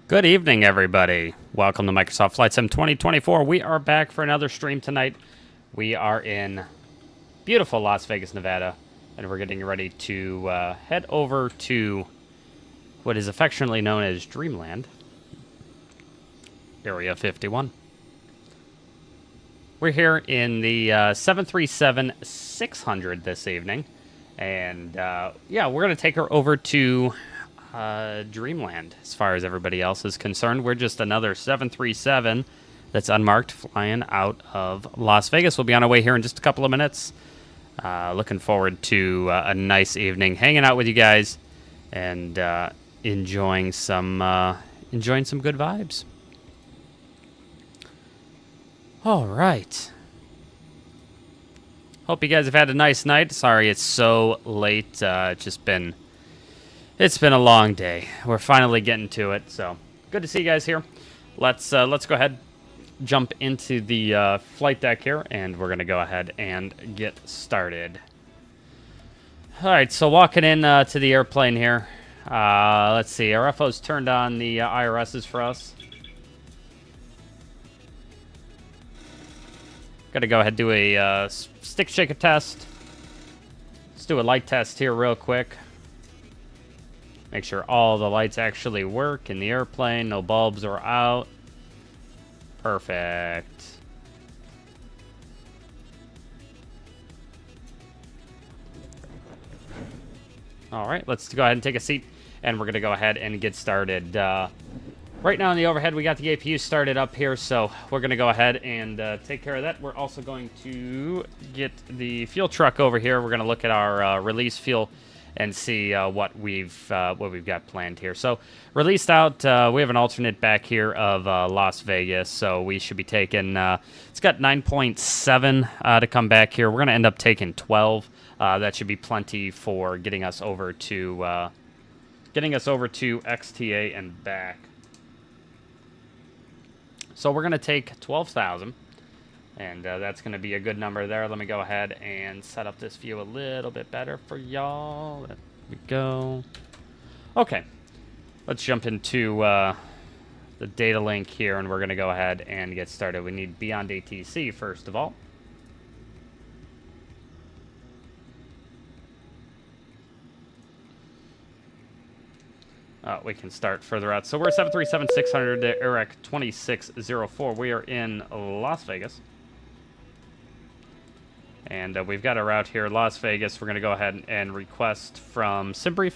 Good evening, everybody. Welcome to Microsoft Flightsim 2024. We are back for another stream tonight. We are in beautiful Las Vegas, Nevada, and we're getting ready to head over to what is affectionately known as Dreamland, Area 51. We're here in the 737-600 this evening, and yeah, we're going to take her over to Dreamland. As far as everybody else is concerned, we're just another 737 that's unmarked flying out of Las Vegas. We'll be on our way here in just a couple of minutes. Looking forward to a nice evening hanging out with you guys and enjoying some good vibes. All right. Hope you guys have had a nice night. Sorry it's so late. It's been a long day. We're finally getting to it, so good to see you guys here. Let's go ahead, jump into the flight deck here, and we're gonna go ahead and get started. All right, so walking in to the airplane here. Let's see, our FO's turned on the IRSs for us. Gotta go ahead and do a stick shaker test. Let's do a light test here real quick. Make sure all the lights actually work in the airplane. No bulbs are out. Perfect. All right, let's go ahead and take a seat, and we're going to go ahead and get started. Right now in the overhead, we got the APU started up here, so we're going to go ahead and take care of that. We're also going to get the fuel truck over here. We're going to look at our release fuel and see what we've got planned here. So released out, we have an alternate back here of Las Vegas, so we should be taking, it's got 9.7 to come back here. We're going to end up taking 12. That should be plenty for getting us over to XTA and back. So we're going to take 12,000. And that's going to be a good number there. Let me go ahead and set up this view a little bit better for y'all. There we go. Okay. Let's jump into the data link here, and we're going to go ahead and get started. We need BeyondATC first of all. We can start further out. So we're 737-600 to Eric 2604. We are in Las Vegas. And we've got a route here, Las Vegas. We're going to go ahead and request from SimBrief.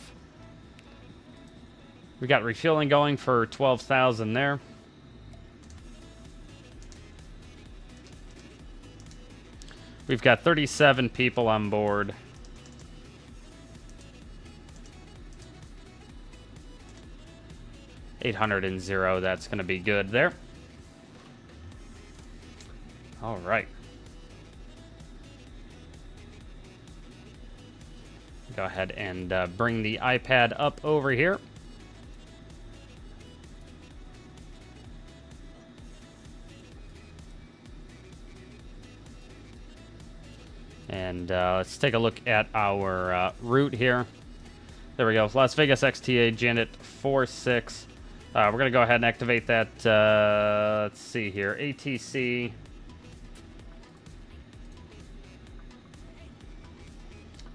We got refueling going for 12,000 there. We've got 37 people on board. $800, that's going to be good there. All right. Go ahead and bring the iPad up over here. And let's take a look at our route here. There we go. Las Vegas XTA, Janet 46. We're going to go ahead and activate that. Let's see here. ATC.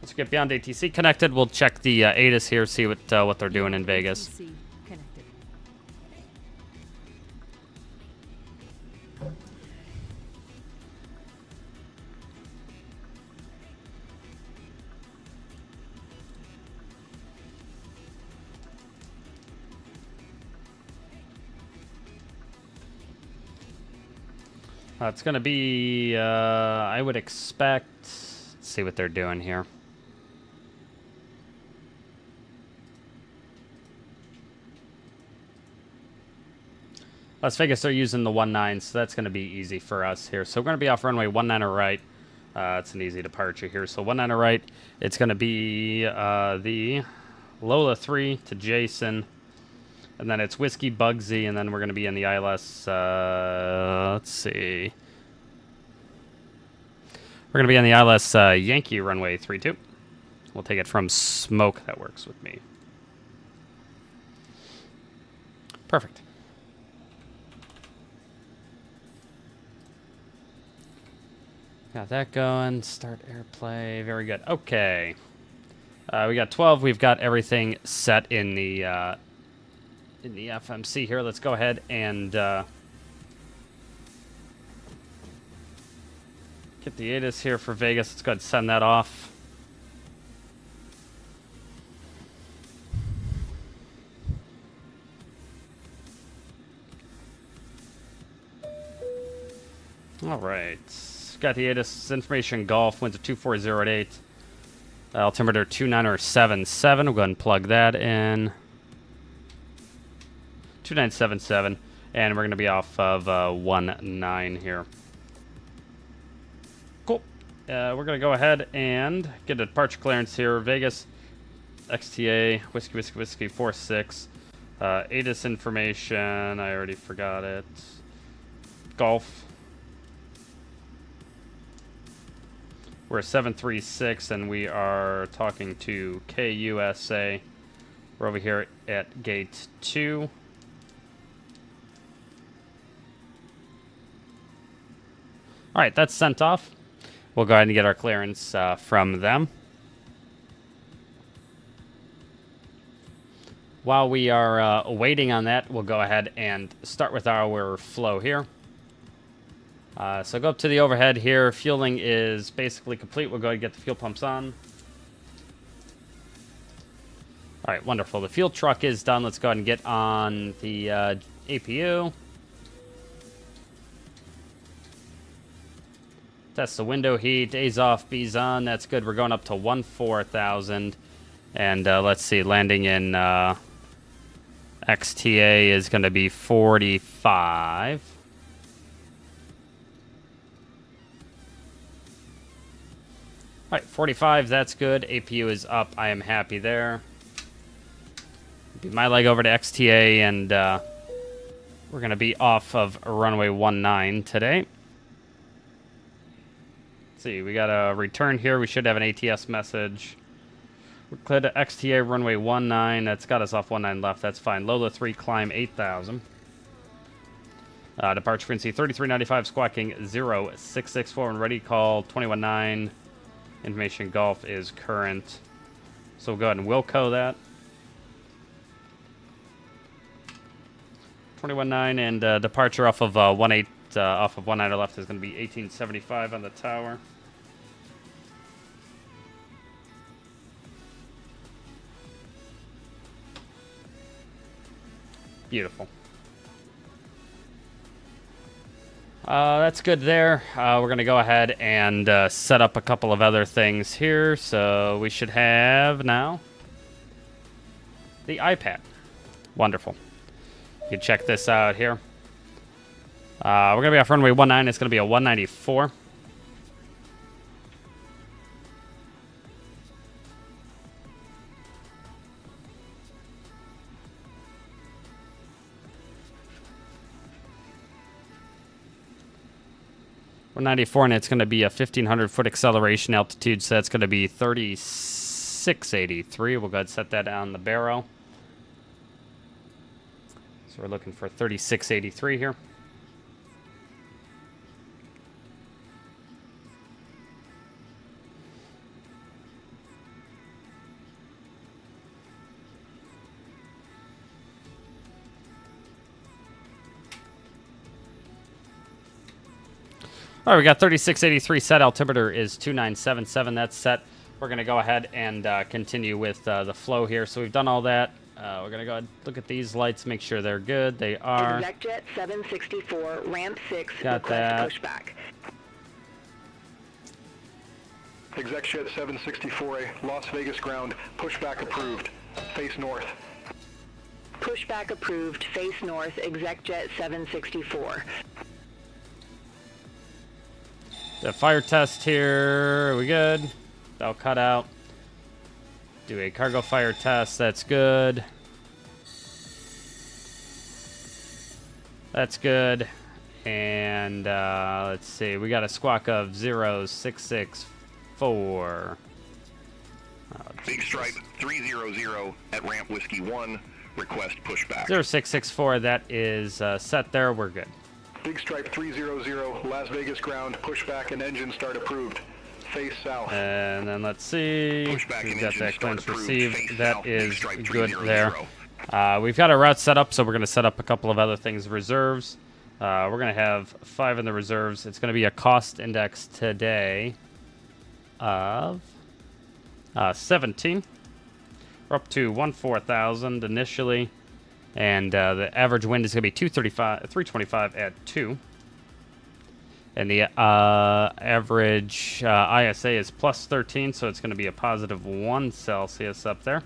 Let's get BeyondATC connected. We'll check the ATIS here, see what they're doing in Vegas. It's going to be, I would expect, let's see what they're doing here. Las Vegas, they're using the 19, so that's going to be easy for us here. So we're going to be off runway 19 right. It's an easy departure here. So 19 right, it's going to be the Lola 3 to Jason. And then it's Whiskey Bugsy, and then we're going to be in the ILS, let's see. We're going to be on the ILS Yankee runway 32. We'll take it from Smoke. That works with me. Perfect. Got that going. Start airplay. Very good. Okay. We got 12. We've got everything set in the FMC here. Let's go ahead and get the ATIS here for Vegas. Let's go ahead and send that off. All right. Got the ATIS information golf. Winds of 240 at 8. Altimeter 2977. We'll go ahead and plug that in. 2977. And we're going to be off of 19 here. Cool. We're going to go ahead and get a departure clearance here. Vegas, XTA, Whiskey, Whiskey, Whiskey, 46. ATIS information. I already forgot it. Golf. We're 736, and we are talking to KUSA. We're over here at gate 2. All right, that's sent off. We'll go ahead and get our clearance from them. While we are waiting on that, we'll go ahead and start with our flow here. So go up to the overhead here. Fueling is basically complete. We'll go ahead and get the fuel pumps on. All right, wonderful. The fuel truck is done. Let's go ahead and get on the APU. Test the window heat. A's off, B's on. That's good. We're going up to 14,000. And let's see, landing in XTA is going to be 45. All right, 45, that's good. APU is up. I am happy there. Be my leg over to XTA, and we're going to be off of runway 19 today. Let's see, we got a return here. We should have an ATS message. We're clear to XTA runway 19. That's got us off 19 left. That's fine. Lola 3, climb 8,000. Departure frequency 3395, squawking 0664, and ready call 219. Information golf is current. So we'll go ahead and Wilco that. 219, and departure off of 18 off of 19 left is going to be 1875 on the tower. Beautiful. That's good there. We're going to go ahead and set up a couple of other things here. So we should have now the iPad. Wonderful. You can check this out here. We're going to be off runway 19. It's going to be a 194. We're 94, and it's going to be a 1,500-foot acceleration altitude, so that's going to be 3683. We'll go ahead and set that on the barrel. So we're looking for 3683 here. All right, we got 3683 set. Altimeter is 2977. That's set. We're going to go ahead and continue with the flow here. So we've done all that. We're going to go ahead and look at these lights, make sure they're good. They are. ExecJet 764, ramp 6, got that. Pushback. ExecJet 764A, Las Vegas ground, pushback approved. Face north. Pushback approved, face north, ExecJet 764. The fire test here. Are we good? That'll cut out. Do a cargo fire test. That's good. That's good. And let's see. We got a squawk of 0664. Big Stripe 300 at ramp Whiskey 1. Request pushback. 0664, that is set there. We're good. Big Stripe 300, Las Vegas ground, pushback and engine start approved. Face south. And then let's see. Pushback We've and got engine that start clearance approved. received. Face That south, is Big Stripe good 300. there. We've got our route set up, so we're going to set up a couple of other things, reserves. We're going to have 5 in the reserves. It's going to be a cost index today of 17. We're up to 14,000 initially, and the average wind is going to be 325 at 2. And the average ISA is plus 13, so it's going to be a positive 1 Celsius up there.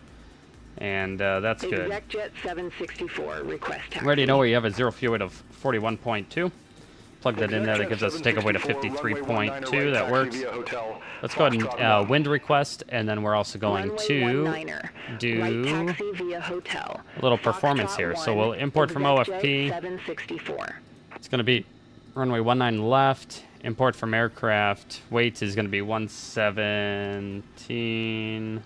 And that's good. ExecJet 764, request taxi. Ready to know where you have a zero fuel weight of 41.2. Plug that in there. That gives us a takeoff weight of 53.2. That works. Let's go ahead and wind request, and then we're also going to do a little performance here. So we'll import from OFP. 764. It's going to be runway 19 left. Import from aircraft. Weight is going to be 117.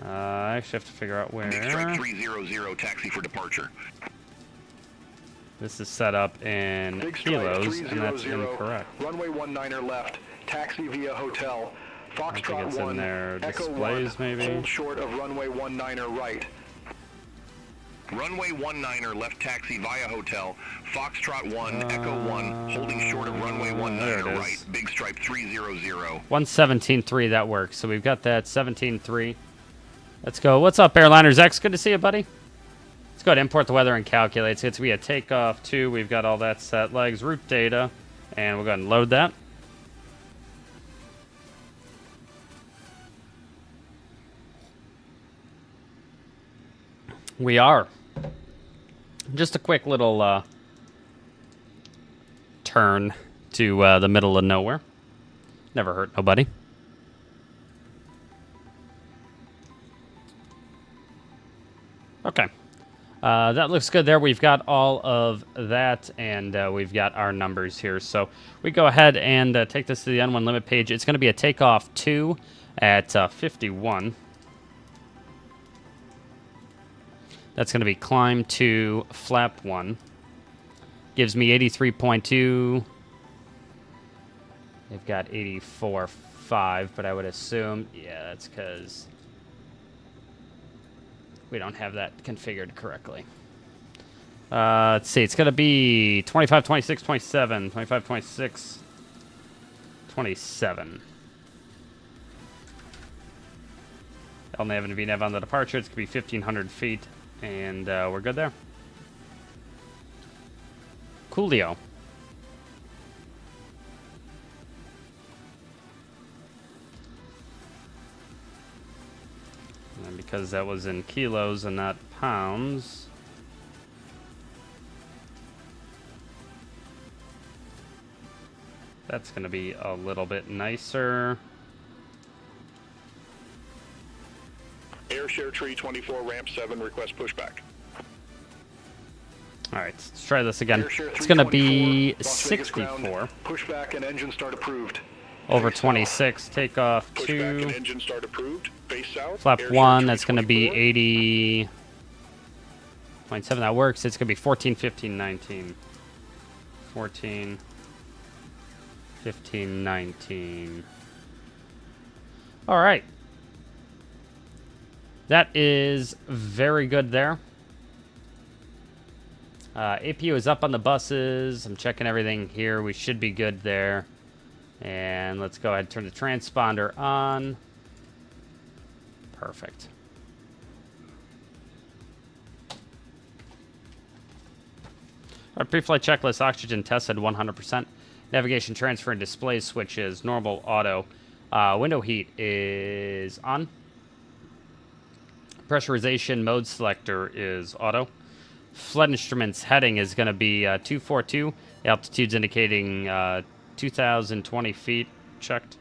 I actually have to figure out where. Big Stripe 300 taxi for departure. This is set up in Big kilos, Stripe and that's 300, incorrect. Runway 19 left, taxi via hotel. Foxtrot it's 1, in their Echo displays, 1, maybe. hold short of runway 19 right. Runway 19 left taxi via hotel. Foxtrot 1, Echo 1, holding short of runway there it 19 is. right. Big Stripe 300. 117.3, that works. So we've got that 17.3. Let's go. What's up, Airliners X? Good to see you, buddy. Let's go ahead and import the weather and calculate. So it's going to be a takeoff 2. We've got all that set. Legs, route data. And we'll go ahead and load that. We are. Just a quick little turn to the middle of nowhere. Never hurt nobody. Okay. That looks good there. We've got all of that, and we've got our numbers here. So we go ahead and take this to the N1 limit page. It's going to be a takeoff 2 at 51. That's going to be climb to flap 1. Gives me 83.2. They've got 84.5, but I would assume, yeah, that's because we don't have that configured correctly. Let's see. It's going to be 25, 26, 27, 25, 26, 27. LNAV and VNAV on the departure. It's going to be 1,500 feet. And we're good there. Coolio. And because that was in kilos and not pounds, that's going to be a little bit nicer. Airshare tree 24, ramp 7, request pushback. All right, let's try this again. Airshare It's going to be 324, Las Vegas 64 ground, pushback and engine start approved. over Face 26. Takeoff Pushback and 2. engine start approved. Face south. Flap Airshare 1, tree that's going to be 24. 80.7. That works. It's going to be 14, 15, 19. 14, 15, 19. All right. That is very good there. APU is up on the buses. I'm checking everything here. We should be good there. And let's go ahead and turn the transponder on. Perfect. Our pre-flight checklist, oxygen tested 100%. Navigation transfer and display switches, normal, auto. Window heat is on. Pressurization mode selector is auto. Flight instruments heading is going to be 242. The altitude's indicating 2,020 feet. Checked.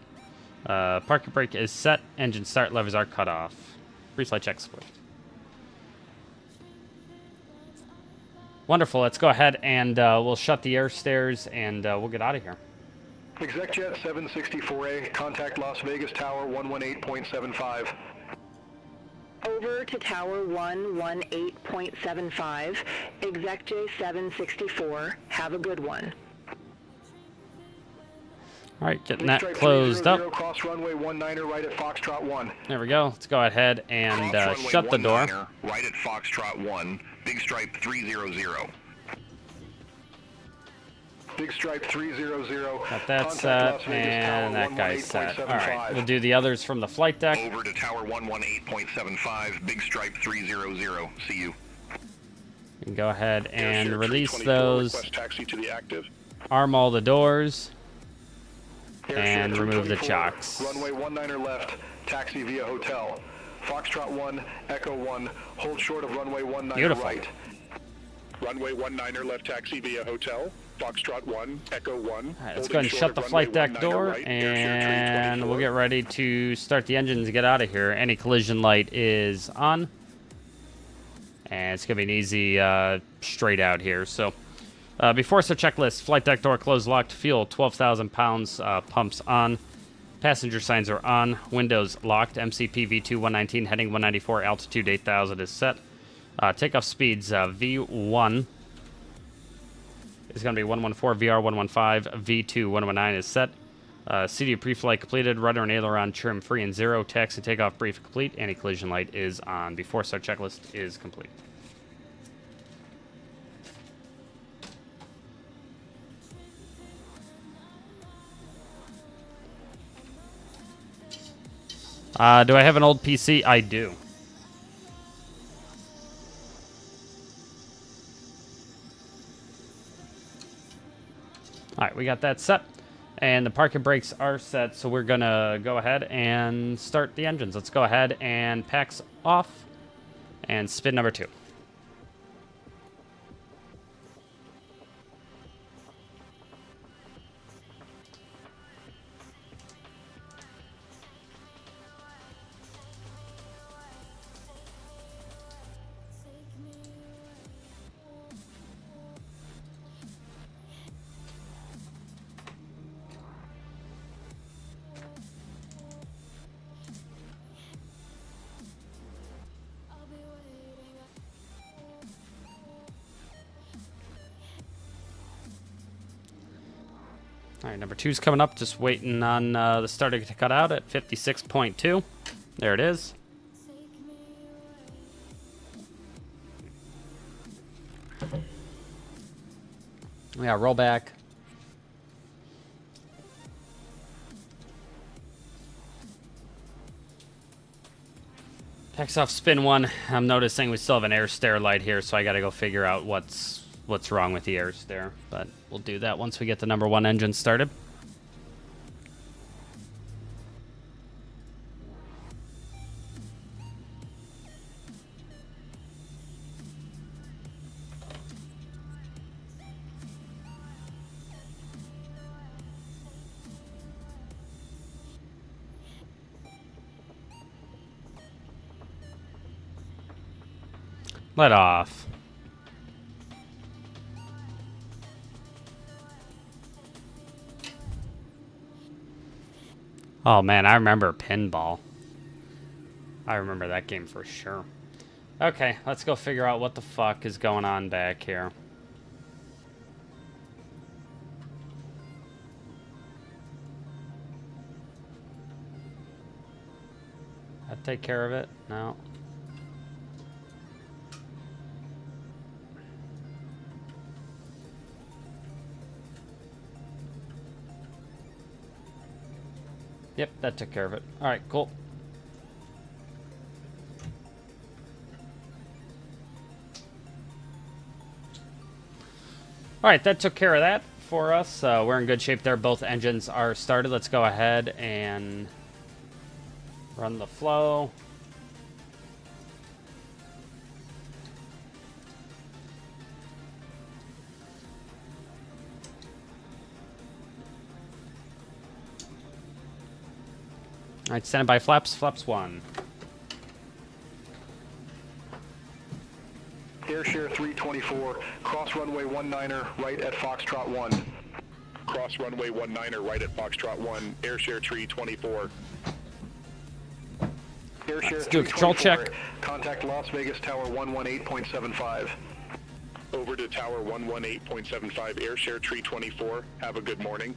Parking brake is set. Engine start levers are cut off. Pre-flight check split. Wonderful. Let's go ahead and we'll shut the air stairs and we'll get out of here. ExecJet 764A, contact Las Vegas Tower 118.75. Over to Tower 118.75. ExecJ 764. Have a good one. All right, getting that closed up. Cross runway 19er right at Foxtrot 1. There we go. Let's go ahead and shut the door. Right at Foxtrot 1, Big Stripe 300. Big Stripe 300. Got that set, and that guy's set. All right, we'll do the others from the flight deck. Over to Tower 118.75, Big Stripe 300. See you. You can go ahead and release those. Request taxi to the active. Arm all the doors. Airshare And remove the 324, chocks. Runway 19er left, taxi via hotel. Foxtrot 1, Echo 1, hold short of runway 19er Beautiful. right. Runway 19er left, taxi via hotel. Foxtrot 1, Echo 1. All right, let's go ahead and shut the flight deck door, and we'll get ready to start the engines and get out of here. Any collision light is on, and it's going to be an easy straight out here. So, before so checklist, flight deck door closed, locked, fuel 12,000 pounds, pumps on, passenger signs are on, windows locked, MCP V2 119, heading 194, altitude 8,000 is set. Takeoff speeds V1 is going to be 114, VR 115, V2 119 is set. CD pre-flight completed, rudder and aileron trim free and 0, taxi takeoff brief complete, anti-collision light is on. Before start checklist is complete. Do I have an old PC? I do. Alright, we got that set. And the parking brakes are set, so we're going to go ahead and start the engines. Let's go ahead and packs off and spin number 2. All right, number 2's coming up. Just waiting on the starter to cut out at 56.2. There it is. Yeah, roll back. Packs off spin 1. I'm noticing we still have an air stair light here, so I got to go figure out what's wrong with the air stair, but we'll do that once we get the number 1 engine started. Let off. Oh man, I remember pinball. I remember that game for sure. Okay, let's go figure out what the fuck is going on back here. That take care of it? No. Yep, that took care of it. All right, cool. All right, that took care of that for us. We're in good shape there. Both engines are started. Let's go ahead and run the flow. All right, stand by flaps. Flaps 1. Air Airshare 324, cross runway 19er, right at Foxtrot 1. Cross runway 19er right at Foxtrot 1, Airshare 324. Airshare Let's do a control 324, check. contact Las Vegas Tower 118.75. Over to Tower 118.75, Airshare 324. Have a good morning.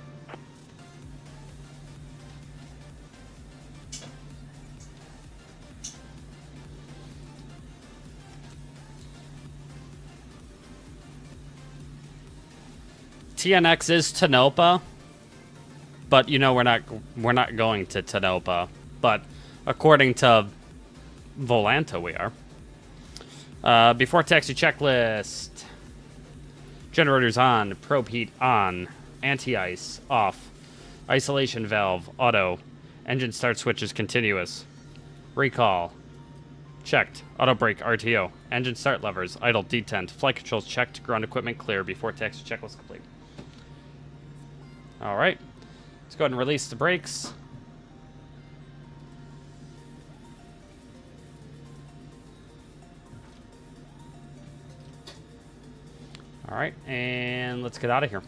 TNX is Tanopa, but you know we're not going to Tanopa. But according to Volanta, we are. Before taxi checklist. Generators on, probe heat on, anti-ice off, isolation valve auto, engine start switches continuous, recall checked, auto brake RTO, engine start levers idle detent, flight controls checked, ground equipment clear. Before taxi checklist complete. All right, let's go ahead and release the brakes. All right, and let's get out of here.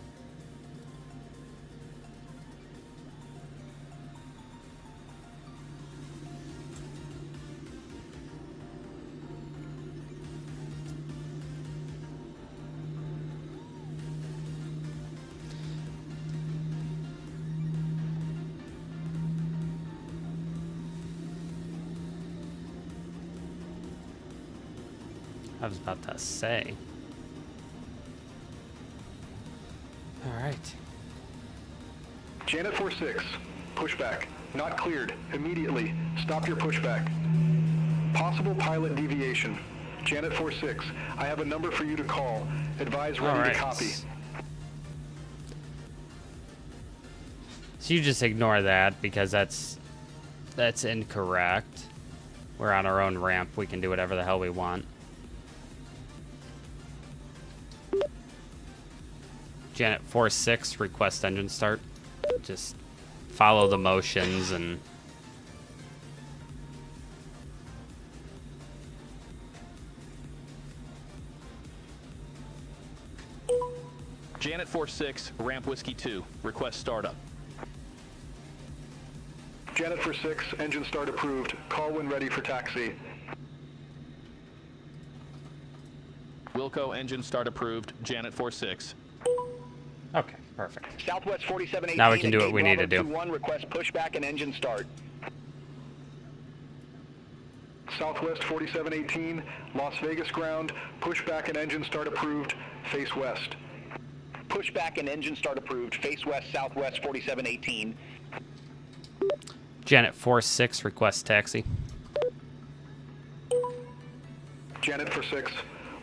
I was about to say. All right. Janet 46, pushback. Not cleared. Immediately. Stop your pushback. Possible pilot deviation. Janet 46, I have a number for you to call. Advise ready to copy. So you just ignore that because that's incorrect. We're on our own ramp. We can do whatever the hell we want. Janet 46, request engine start. Just follow the motions and... Janet 46, ramp whiskey 2, request startup. Janet 46, engine start approved. Call when ready for taxi. Wilco, engine start approved, Janet 46. Okay, perfect. Southwest 4718. Now we can do what we need to do. 21, request pushback and engine start. Southwest 4718, Las Vegas ground, pushback and engine start approved, face west. Pushback and engine start approved. Face west, Southwest 4718. Janet 46, request taxi. Janet 46,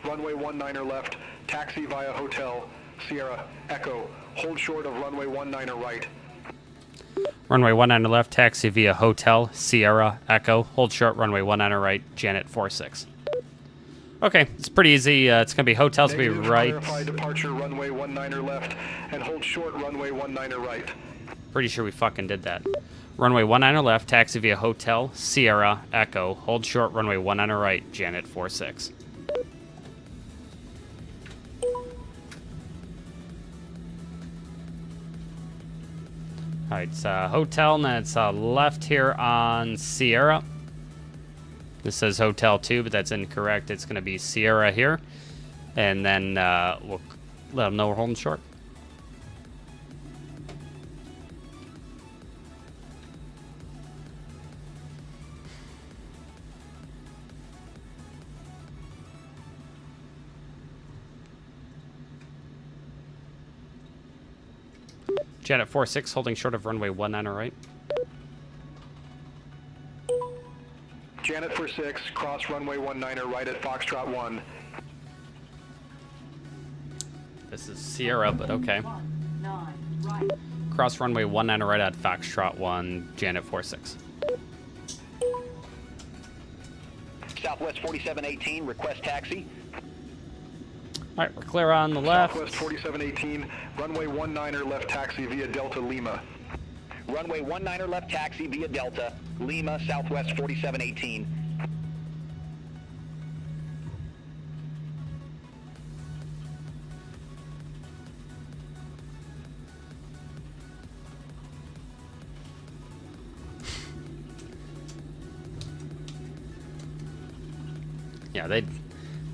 runway 19er left, taxi via hotel, Sierra, Echo, hold short of runway 19er right. Runway 19er left, taxi via hotel, Sierra, Echo, hold short, runway 19er right, Janet 46. Okay, it's pretty easy. It's going to be hotel, it's going to be right. Clarify departure, runway 19er left, and hold short, runway 19er right. Pretty sure we fucking did that. Runway 19er left, taxi via hotel, Sierra, Echo, hold short, runway 19er right, Janet 46. Alright, it's hotel, and then it's left here on Sierra. This says hotel 2, but that's incorrect. It's going to be Sierra here. And then we'll let them know we're holding short. Janet 46, holding short of runway 19er right. Janet 46, cross runway 19er right at Foxtrot 1. This is Sierra, but okay. Cross runway 19er right at Foxtrot 1, Janet 46. Southwest 4718, request taxi. Alright, we're clear on the left. Southwest 4718, runway 19er left taxi via Delta Lima. Runway 19er left taxi via Delta, Lima, Southwest 4718. Yeah,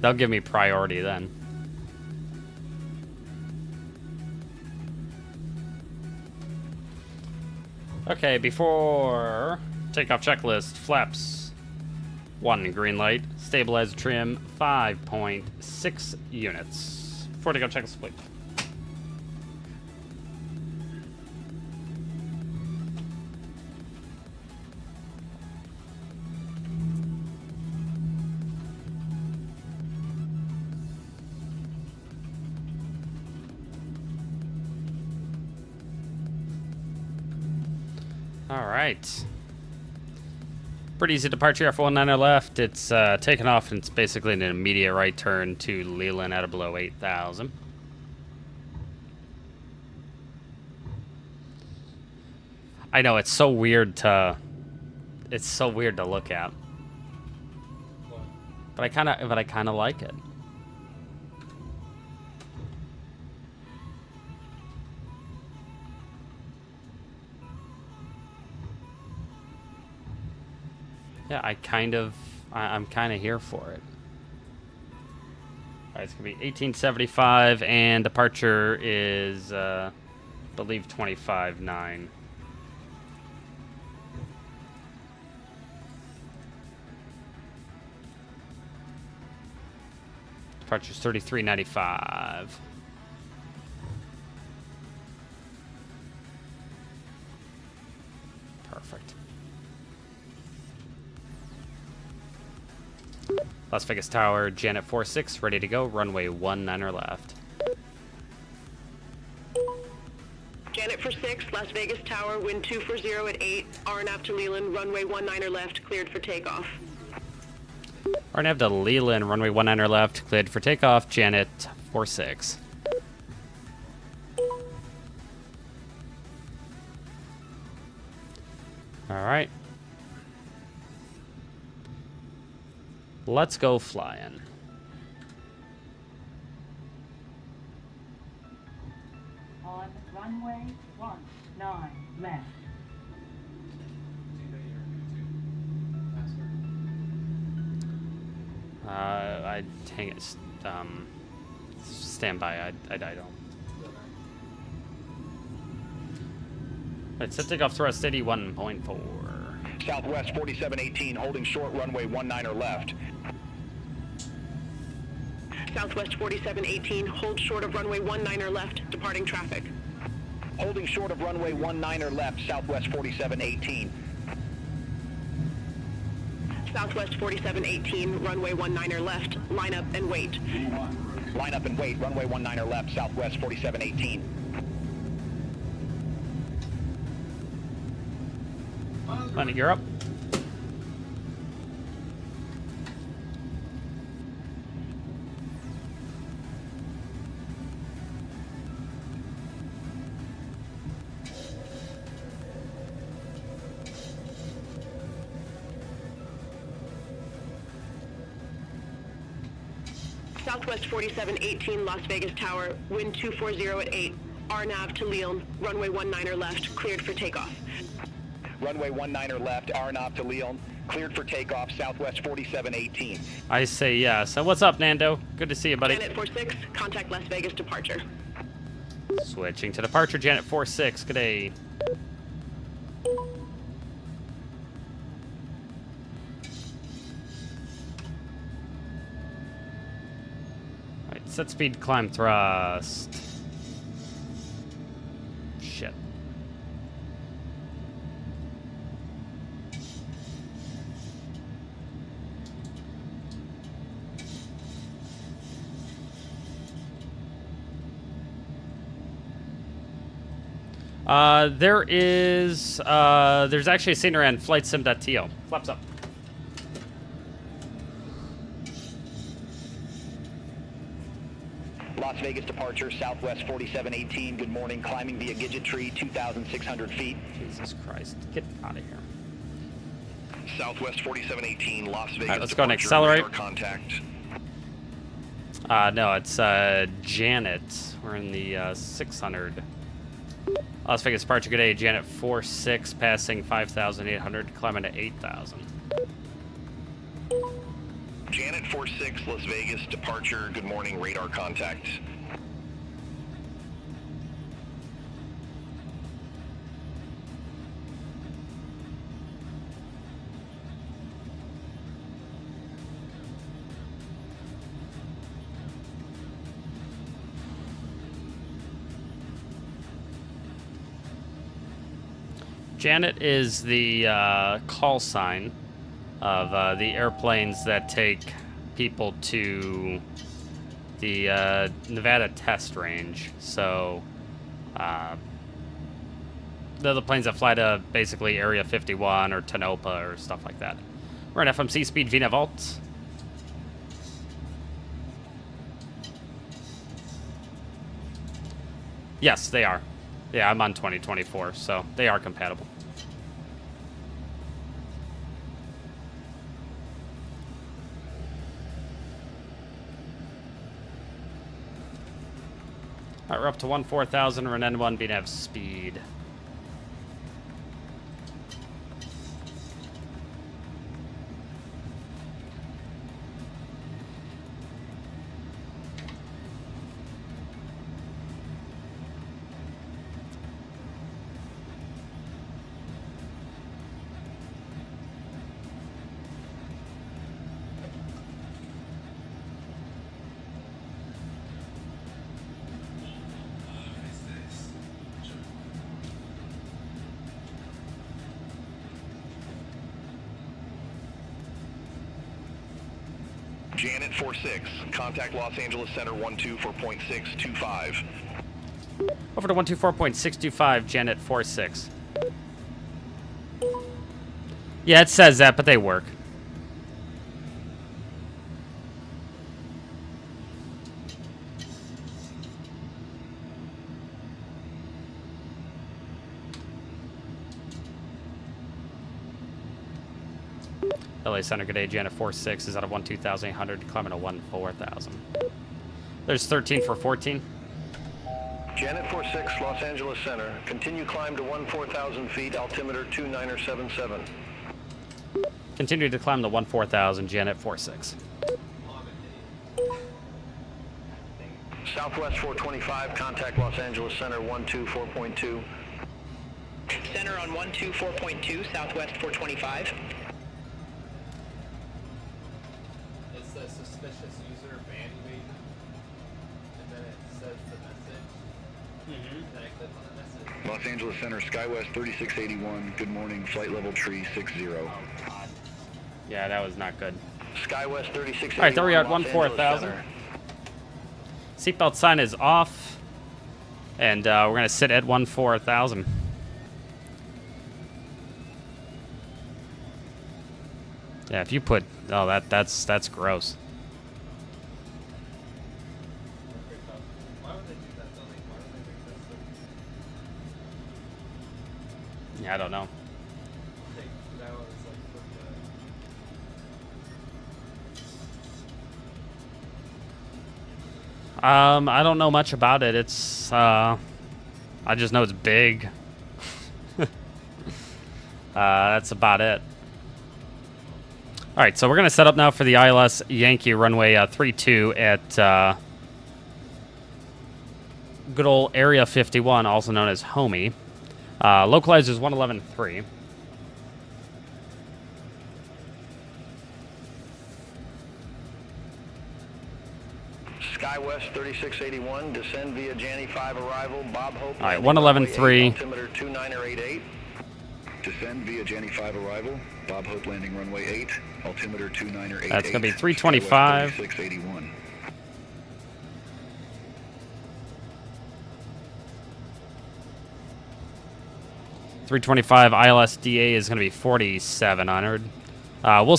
they'll give me priority then. Okay, before takeoff checklist, flaps 1 green light, stabilizer trim 5.6 units. Before takeoff checklist, please. All right. Pretty easy departure, F19er left. It's taken off, and it's basically an immediate right turn to Leland at a below 8,000. I know, it's so weird to look at. But I kinda like it. Yeah, I'm kind of here for it. All right, it's gonna be 1875, and departure is, I believe 25.9. Departure's 33.95. Perfect. Las Vegas Tower, Janet 46, ready to go. Runway 19er left. Janet 46, Las Vegas Tower, wind 240 at 8, RNAV to Leland, runway 19er left, cleared for takeoff. RNAV to Leland, runway 19er left, cleared for takeoff. Janet 46. All right. Let's go flying. On runway 19 left. I hang it. Stand by. I don't. Right, set takeoff thrust 81.4. Southwest 4718, holding short, runway 19er left. Southwest 4718, hold short of runway 19er left, departing traffic. Holding short of runway 19er left, Southwest 4718. Southwest 4718, runway 19er left, line up and wait. Line up and wait, runway 19er left, Southwest 4718. Planet, you're up. Southwest 4718, Las Vegas Tower, wind 240 at 8, RNAV to Leland, runway 19er left, cleared for takeoff. Runway 19er left, RNAV to Leon, cleared for takeoff, Southwest 4718. I say yes. So what's up, Nando? Good to see you, buddy. Janet 46, contact Las Vegas departure. Switching to departure, Janet 46. Good day. Alright, set speed, climb thrust. Shit. There's actually a scene around Flightsim.to. Flaps up. Las Vegas departure, Southwest 4718, good morning, climbing via Gidget Tree, 2,600 feet. Jesus Christ. Get out of here. Southwest 4718, Las Vegas. Alright, let's go and departure, accelerate. radar contact. No, it's Janet. We're in the 600. Las Vegas departure, good day. Janet 46, passing 5,800, climbing to 8,000. Janet 46, Las Vegas, departure, good morning, radar contact. Janet is the call sign of the airplanes that take people to the Nevada test range. So they're the planes that fly to basically Area 51 or Tonopah or stuff like that. We're in FMC speed VNAV alt. Yes, they are. Yeah, I'm on 2024, so they are compatible. All right, we're up to 14,000. We're in N1 VNAV speed. Janet 46, contact Los Angeles Center 124.625. Over to 124.625, Janet 46. Yeah, it says that, but they work. LA Center, good day. Janet 46 is out of 12,800, climbing to 14,000. There's 13 for 14. Janet 46, Los Angeles Center. Continue climb to 14,000 feet, altimeter 2977. Continue to climb to 14,000, Janet 46. Southwest 425, contact Los Angeles Center 124.2. Center on 124.2, Southwest 425. It's a suspicious user evaluate, and then it says the message. Then I click on the message. Los Angeles Center, Skywest 3681. Good morning, flight level tree 60. Yeah, that was not good. Skywest 3681. All right, there we are at Los Angeles 14,000. Center. Seatbelt sign is off, and we're gonna sit at 14,000. Yeah, if you put, oh, that's gross. Why would they do that though? Like, why would they make that so? Yeah, I don't know. Like, that was like for I don't know much about it. It's I just know it's big. That's about it. All right, so we're gonna set up now for the ILS Yankee runway 32 at good old Area 51, also known as Homey. Localized is 111.3. Skywest 3681, descend via Janny 5 arrival, Bob Hope. All right, 111.3. Altimeter 2988. Descend via Janny 5 arrival, Bob Hope landing runway 8, altimeter 2988. That's gonna be 325. 3681. .325 ILSDA is going to be 4,700. We'll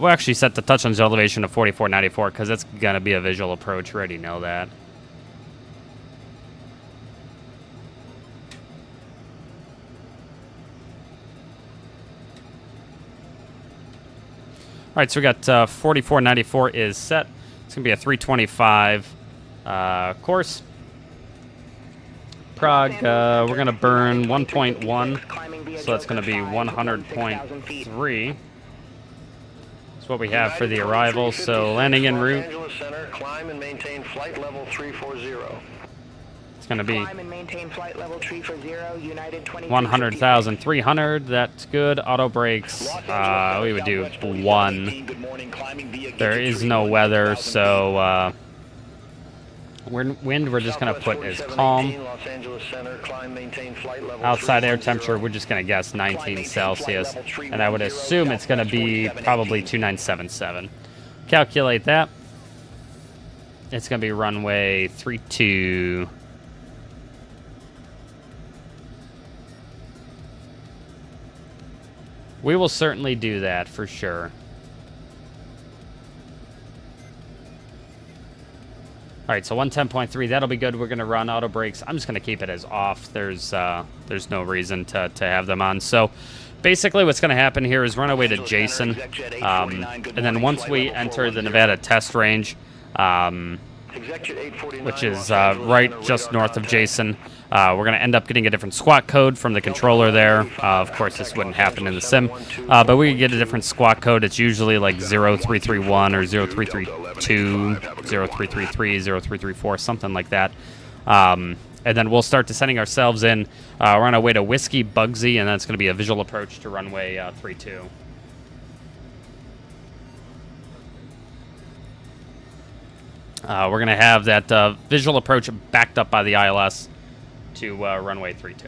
actually set the touch on elevation to 4,494 because it's going to be a visual approach. We already know that. All right, so we got 4,494 is set. It's going to be a 325 course. Prague, we're going to burn 1.1, so that's going to be 100.3. So That's what we have for the arrival. So landing en route. Los Angeles Center, climb and maintain flight level 340. It's going to be Climb and maintain flight level 340, United 23. 100,300. That's good. Auto brakes. We would do 1. There is no weather, so wind we're just going to put as calm. Outside air temperature, we're just going to guess 19 Celsius. And I would assume it's going to be probably 2977. Calculate that. It's going to be runway 32. We will certainly do that for sure. All right, so 110.3, that'll be good. We're going to run auto brakes. I'm just going to keep it as off. There's no reason to have them on. So basically what's going to happen here is run away to Jason. And then once we enter the Nevada test range, which is right just north of Jason, we're going to end up getting a different squawk code from the controller there. Of course, this wouldn't happen in the sim, but we get a different squawk code. It's usually like 0331 or 0332, 0333, 0334, something like that. And then we'll start descending ourselves in. We're on our way to Whiskey Bugsy, and that's going to be a visual approach to runway 32. We're going to have that visual approach backed up by the ILS to runway 32.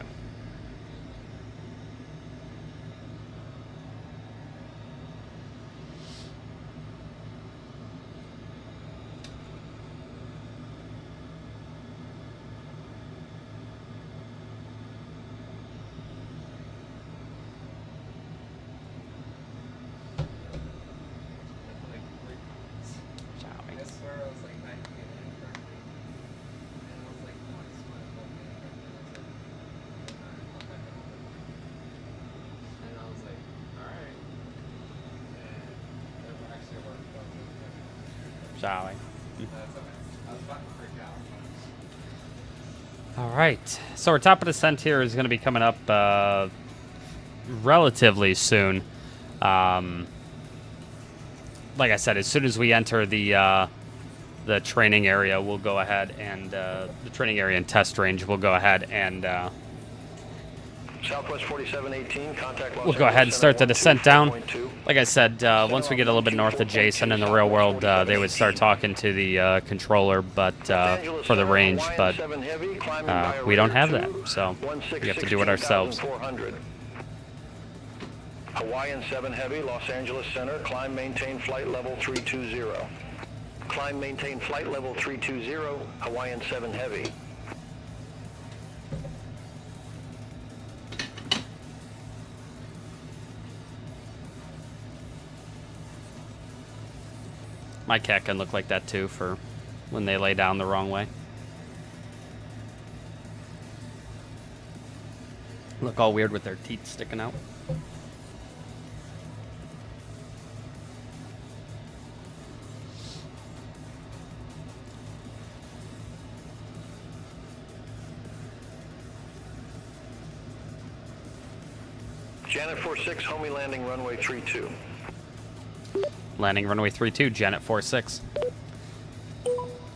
Shall we? All right. So our top of descent here is going to be coming up relatively soon. Like I said, as soon as we enter the training area, we'll go ahead and the training area and test range. We'll go ahead and Southwest 4718, contact Los we'll go ahead and start the descent down. 7.2. Like I said, once we get a little bit north of Jason in the real world, they would start talking to the controller, but for the range, but we don't have that, so we have to do it ourselves. Hawaiian 7 Heavy, Los Angeles Center, climb, maintain flight level 320. Climb, maintain flight level 320, Hawaiian 7 Heavy. My cat can look like that too for when they lay down the wrong way. Look all weird with their teeth sticking out. Janet 46, homie landing runway 32. Landing runway 32, Janet 46.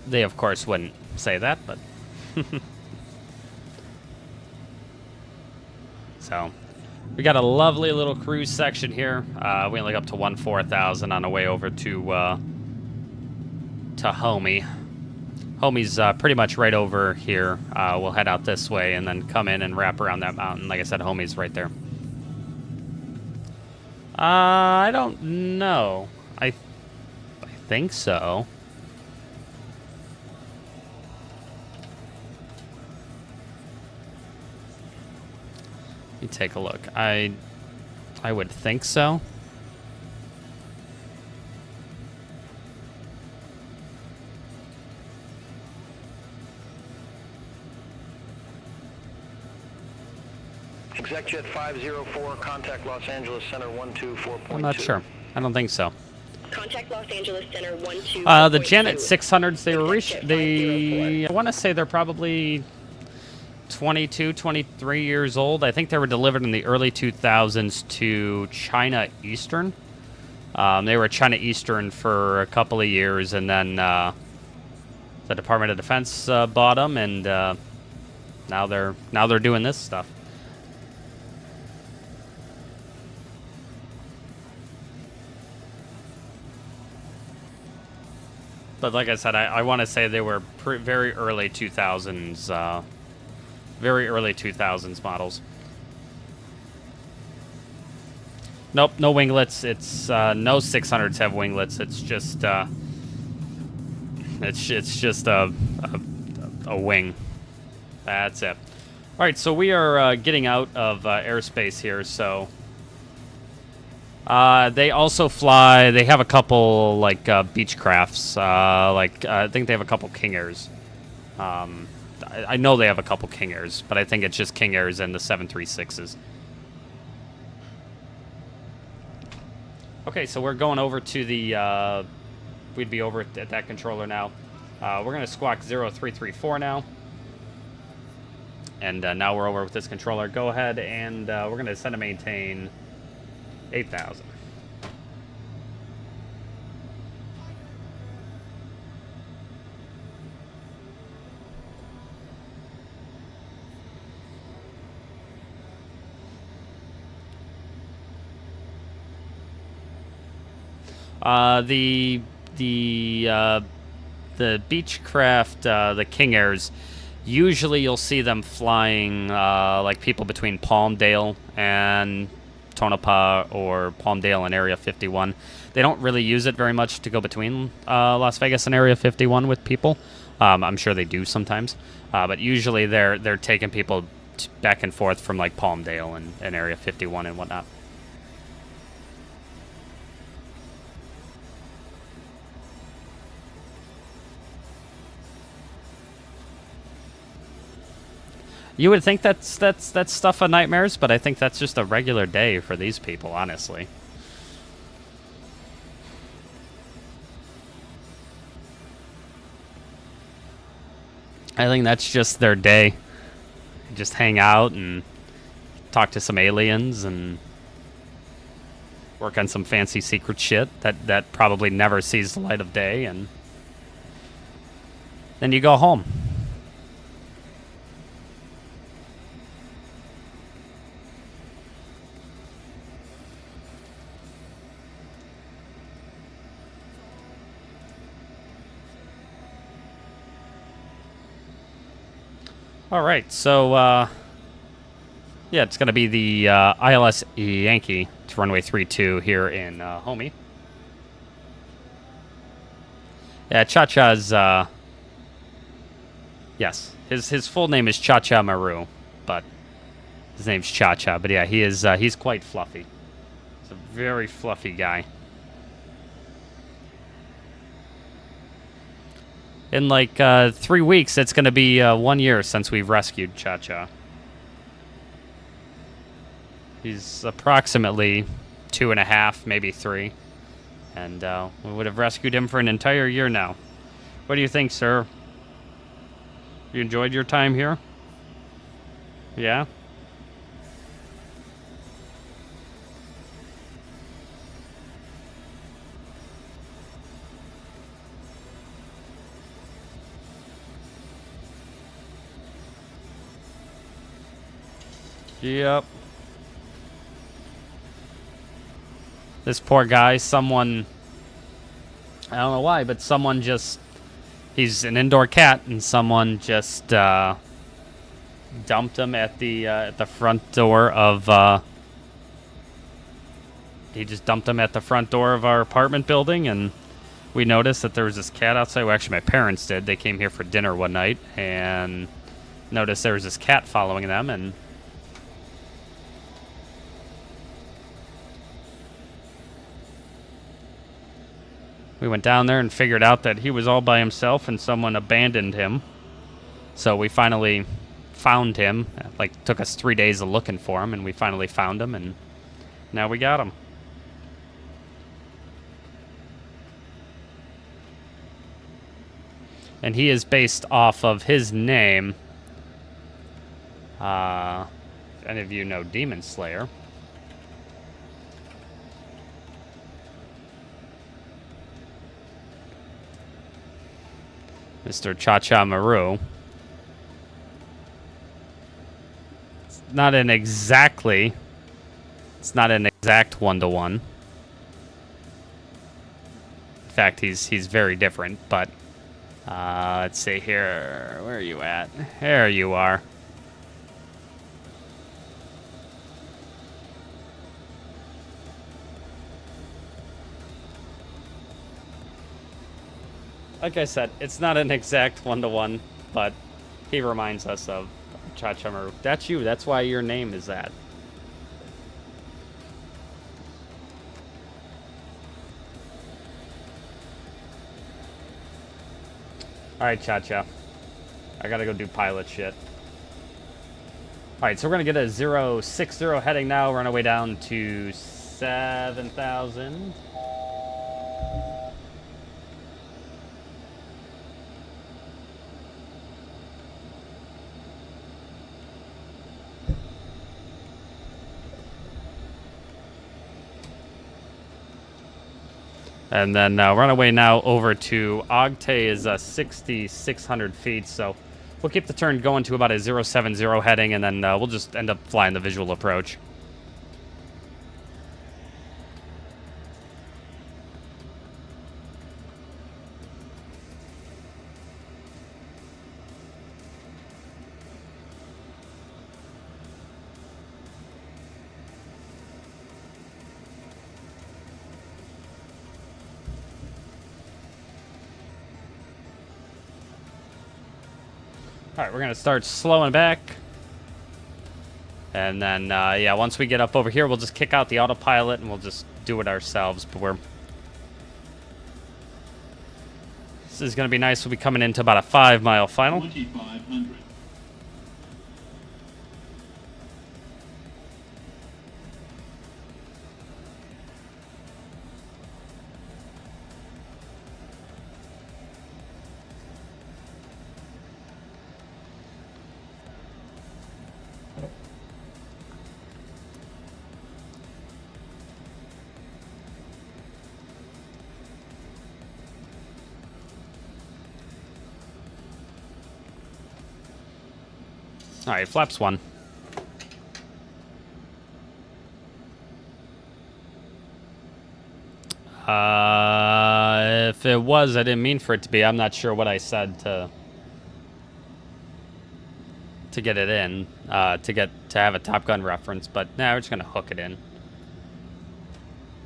They, of course, wouldn't say that, but... So, we got a lovely little cruise section here. We only got up to 14,000 on the way over to Homie. Homie's pretty much right over here. We'll head out this way and then come in and wrap around that mountain. Like I said, Homie's right there. I don't know. I think so. Let me take a look. I would think so. ExecJet 504, contact Los Angeles Center 124.2. I'm not sure. I don't think so. Contact Los Angeles Center 12. The Janet 600s, I want to say they're probably 22, 23 years old. I think they were delivered in the early 2000s to China Eastern. They were China Eastern for a couple of years, and then the Department of Defense bought them, and now they're doing this stuff. But like I said, I want to say they were very early 2000s, very early 2000s models. Nope, no winglets. It's no 600s have winglets. It's just a wing. That's it. All right, so we are getting out of airspace here. So they also fly. They have a couple like beach crafts. I think they have a couple King Airs. I know they have a couple King Airs, but I think it's just King Airs and the 736s. Okay, so we're going over to the, we'd be over at that controller now. We're going to squawk 0334 now. And now we're over with this controller. Go ahead and we're going to send a maintain 8,000. The Beechcraft, the King Airs, usually you'll see them flying like people between Palmdale and Tonopah, or Palmdale and Area 51. They don't really use it very much to go between Las Vegas and Area 51 with people. I'm sure they do sometimes, but usually they're taking people back and forth from like Palmdale and Area 51 and whatnot. You would think that's stuff of nightmares, but I think that's just a regular day for these people, honestly. I think that's just their day. Just hang out and talk to some aliens and work on some fancy secret shit that probably never sees the light of day, and then you go home. All right, so yeah, it's going to be the ILS Yankee to runway 32 here in Homey. Yeah, Cha-Cha's, yes, his full name is Cha-Cha Maru, but his name's Cha-Cha. But yeah, he's quite fluffy. He's a very fluffy guy. In like 3 weeks, it's going to be 1 year since we've rescued Cha-Cha. He's approximately 2.5, maybe 3. And we would have rescued him for an entire year now. What do you think, sir? You enjoyed your time here? Yeah? Yep. This poor guy, someone, I don't know why, but someone just, he's an indoor cat, and someone just dumped him at the front door of, he just dumped him at the front door of our apartment building, and we noticed that there was this cat outside. Well, actually, my parents did. They came here for dinner one night, and noticed there was this cat following them, and we went down there and figured out that he was all by himself and someone abandoned him. So we finally found him. Like, took us 3 days of looking for him, and we finally found him, and now we got him. And he is based off of his name. If any of you know Demon Slayer. Mr. Cha-Cha Maru. It's not an exact 1-to-1. In fact, he's very different, but let's see here. Where are you at? There you are. Like I said, it's not an exact 1-to-1, but he reminds us of Cha-Cha Maru. That's you. That's why your name is that. Alright, Cha-Cha. I gotta go do pilot shit. Alright, so we're gonna get a 060 heading now. We're on our way down to 7,000. And then we're on our way now over to Ogte is 6,600 feet, so we'll keep the turn going to about a 070 heading, and then we'll just end up flying the visual approach. All right, we're gonna start slowing back, and then yeah, once we get up over here, we'll just kick out the autopilot and we'll just do it ourselves. But this is gonna be nice. We'll be coming into about a 5-mile final. 2,500. All right, flaps 1. If it was, I didn't mean for it to be. I'm not sure what I said to get it in, to have a Top Gun reference, but nah, we're just gonna hook it in.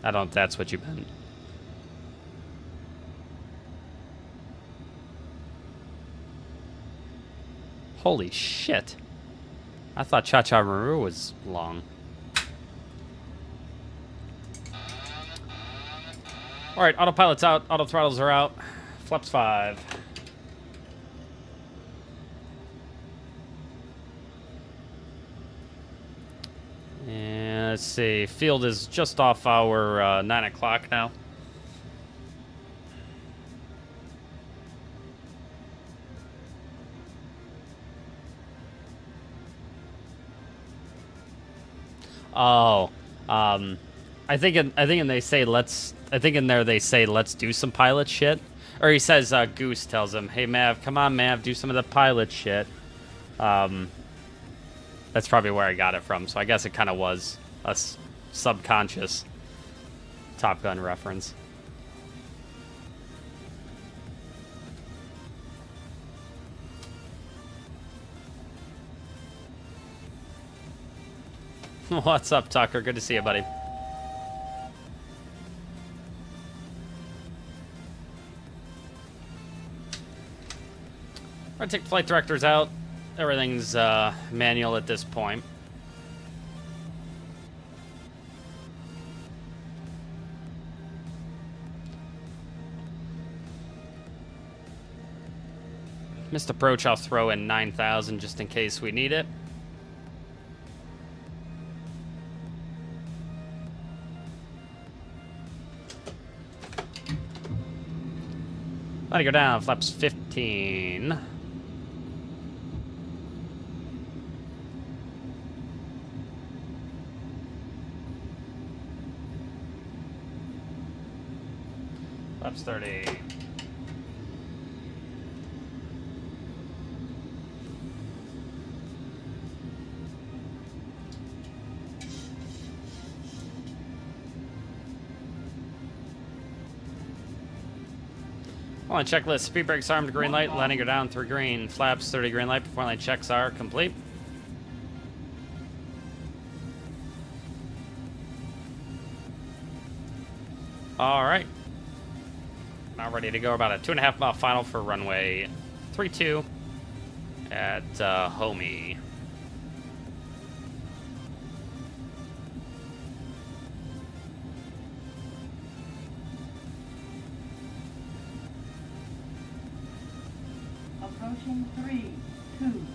I don't know if that's what you meant. Holy shit. I thought Cha-Cha Maru was long. Alright, autopilot's out, auto throttles are out. Flaps 5. And let's see, field is just off our 9 o'clock now. Oh, I think in there they say let's do some pilot shit, or he says Goose tells him, "Hey Mav, come on Mav, do some of the pilot shit." That's probably where I got it from. So I guess it kind of was a subconscious Top Gun reference. What's up, Tucker? Good to see you, buddy. We're gonna take the flight directors out. Everything's manual at this point. Missed approach, I'll throw in 9,000 just in case we need it. Let it go down, flaps 15. Flaps 30. On checklist, speed brakes armed, green light, letting her down through green. Flaps 30 green light before line checks are complete. All right. Now ready to go. About a 2.5 mile final for runway 32 at Homey. Approaching 3, 2.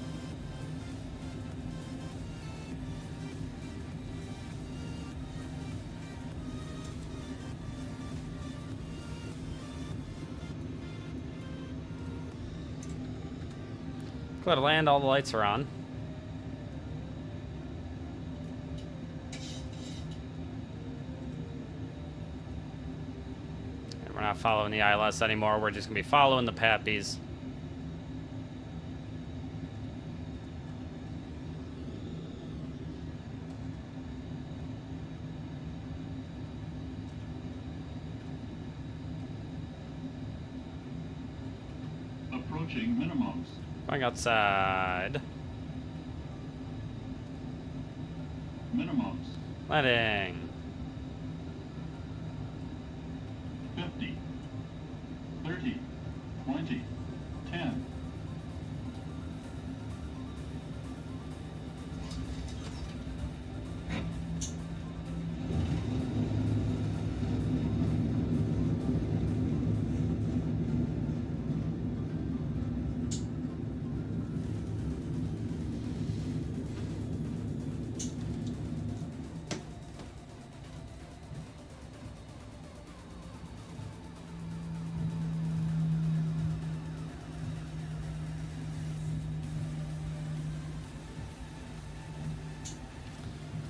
Clear to land, all the lights are on. And we're not following the ILS anymore, we're just gonna be following the Pappies. Approaching minimums. Going outside. Minimums. Landing. 50. 30. 20. 10.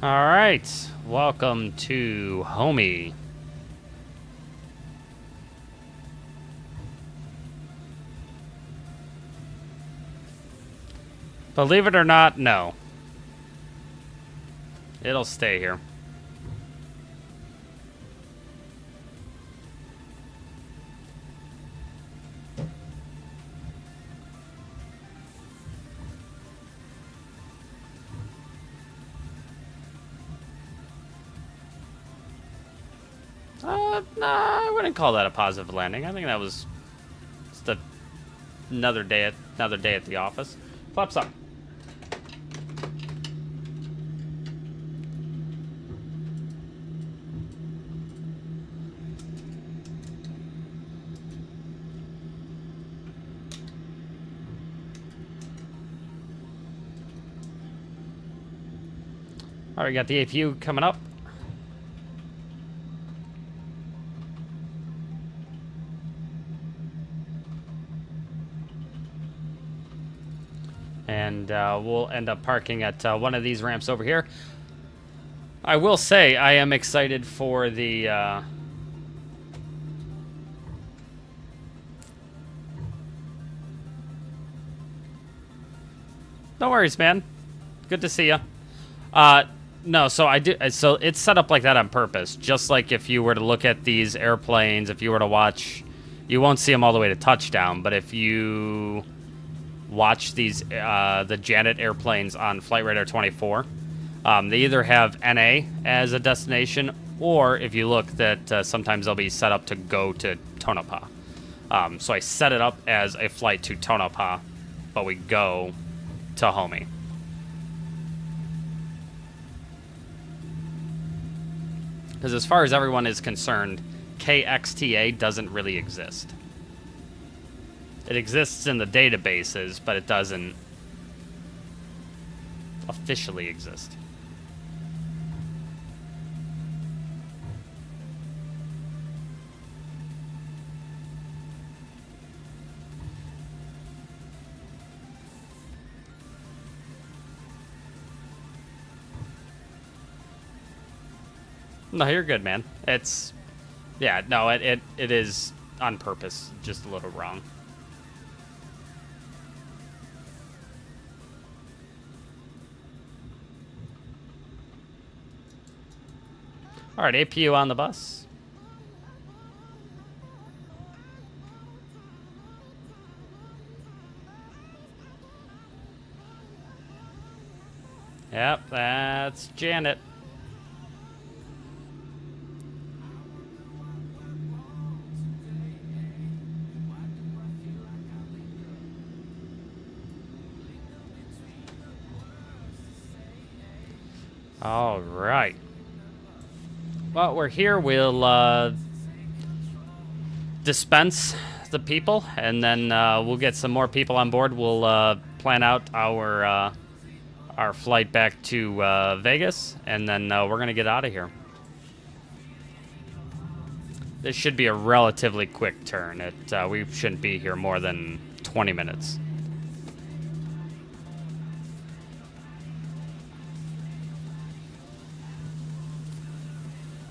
All right, welcome to Homey. Believe it or not, no. It'll stay here. Nah, I wouldn't call that a positive landing. I think that was just another day at the office. Flaps up. All right, we got the APU coming up. And we'll end up parking at one of these ramps over here. I will say I am excited for the no worries, man. Good to see you. No, so I do. So it's set up like that on purpose. Just like if you were to look at these airplanes, if you were to watch, you won't see them all the way to touchdown. But if you watch these, the Janet airplanes on Flight Radar 24, they either have NA as a destination, or if you look, that sometimes they'll be set up to go to Tonopah. So I set it up as a flight to Tonopah, but we go to Homey. Because as far as everyone is concerned, KXTA doesn't really exist. It exists in the databases, but it doesn't officially exist. No, you're good, man. It's, yeah, no, it is on purpose, just a little wrong. All right, APU on the bus. Yep, that's Janet. All right. Well, we're here. We'll dispense the people, and then we'll get some more people on board. We'll plan out our flight back to Vegas, and then we're gonna get out of here. This should be a relatively quick turn. We shouldn't be here more than 20 minutes.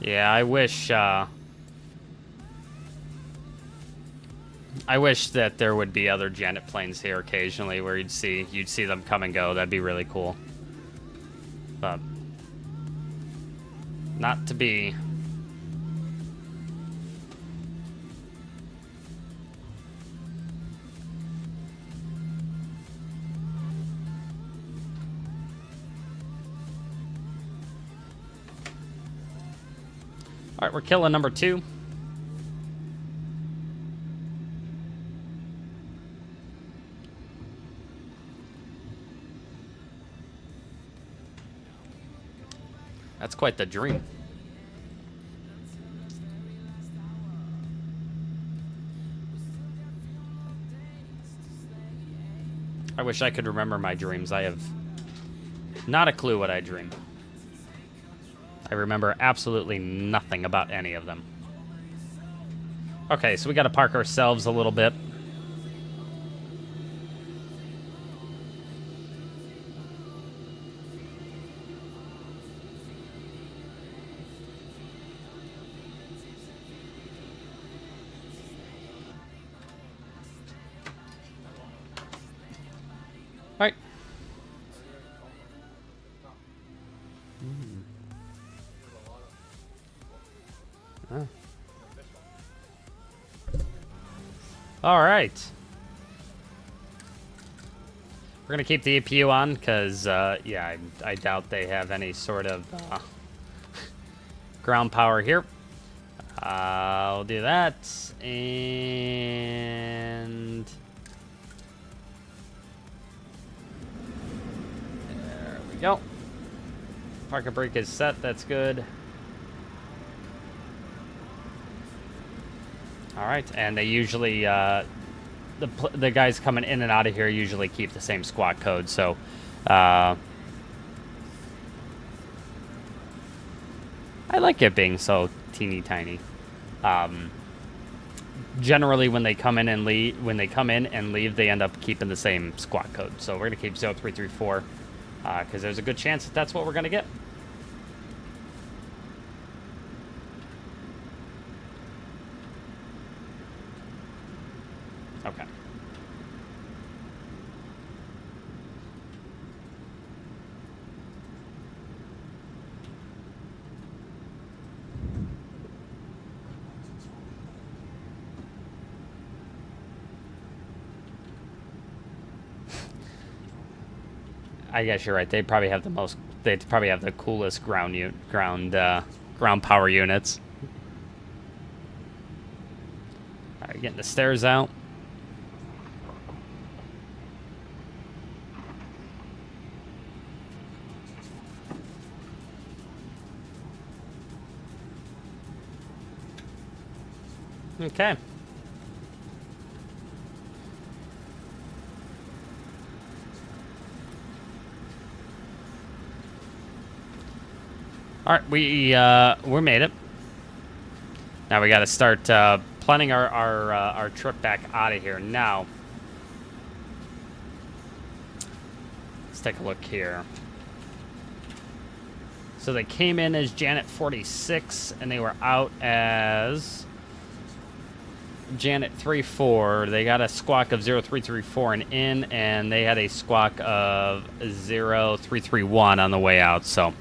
Yeah, I wish that there would be other Janet planes here occasionally where you'd see them come and go. That'd be really cool. But not to be. All right, we're killing number 2. That's quite the dream. I wish I could remember my dreams. I have not a clue what I dream. I remember absolutely nothing about any of them. Okay, so we got to park ourselves a little bit. All right. Oh. All right. We're gonna keep the APU on because, yeah, I doubt they have any sort of ground power here. I'll do that, and there we go. Parking brake is set. That's good. All right, and they usually, the guys coming in and out of here usually keep the same squawk code, so, I like it being so teeny tiny. Generally, when they come in and leave, they end up keeping the same squawk code. So we're gonna keep 0334, because there's a good chance that that's what we're gonna get. Okay. I guess you're right. They probably have the most. They probably have the coolest ground power units. All right, getting the stairs out. Okay. All right, we made it. Now we got to start planning our trip back out of here. Now, let's take a look here. So they came in as Janet 46, and they were out as Janet 34. They got a squawk of 0334 and in, and they had a squawk of 0331 on the way out. So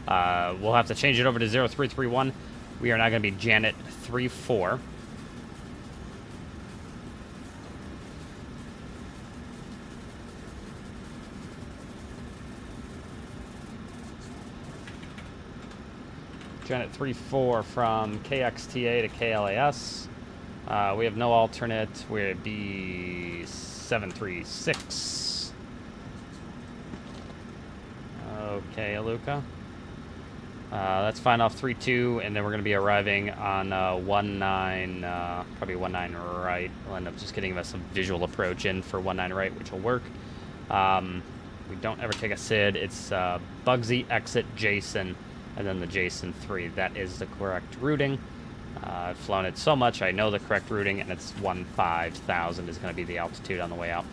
we'll have to change it over to 0331. We are now going to be Janet 34. Janet 3-4 from KXTA to KLAS. We have no alternate. We're at B736. Okay, Aluka. That's fine off 3-2, and then we're going to be arriving on 19, probably 19 right. We'll end up just getting us a visual approach in for 19 right, which will work. We don't ever take a SID. It's Bugsy, Exit, Jason, and then the Jason 3. That is the correct routing. I've flown it so much, I know the correct routing, and it's 15,000 is going to be the altitude on the way out.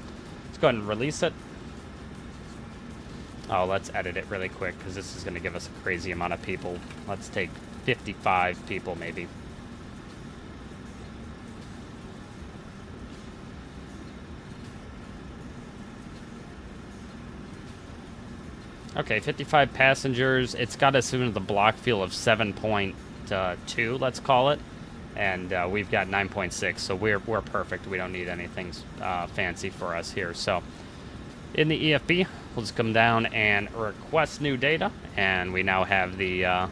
Let's go ahead and release it. Oh, let's edit it really quick, because this is going to give us a crazy amount of people. Let's take 55 people, maybe. Okay, 55 passengers. It's got us into the block fuel of 7.2, let's call it. And we've got 9.6, so we're perfect. We don't need anything fancy for us here. So in the EFB, we'll just come down and request new data, and we now have the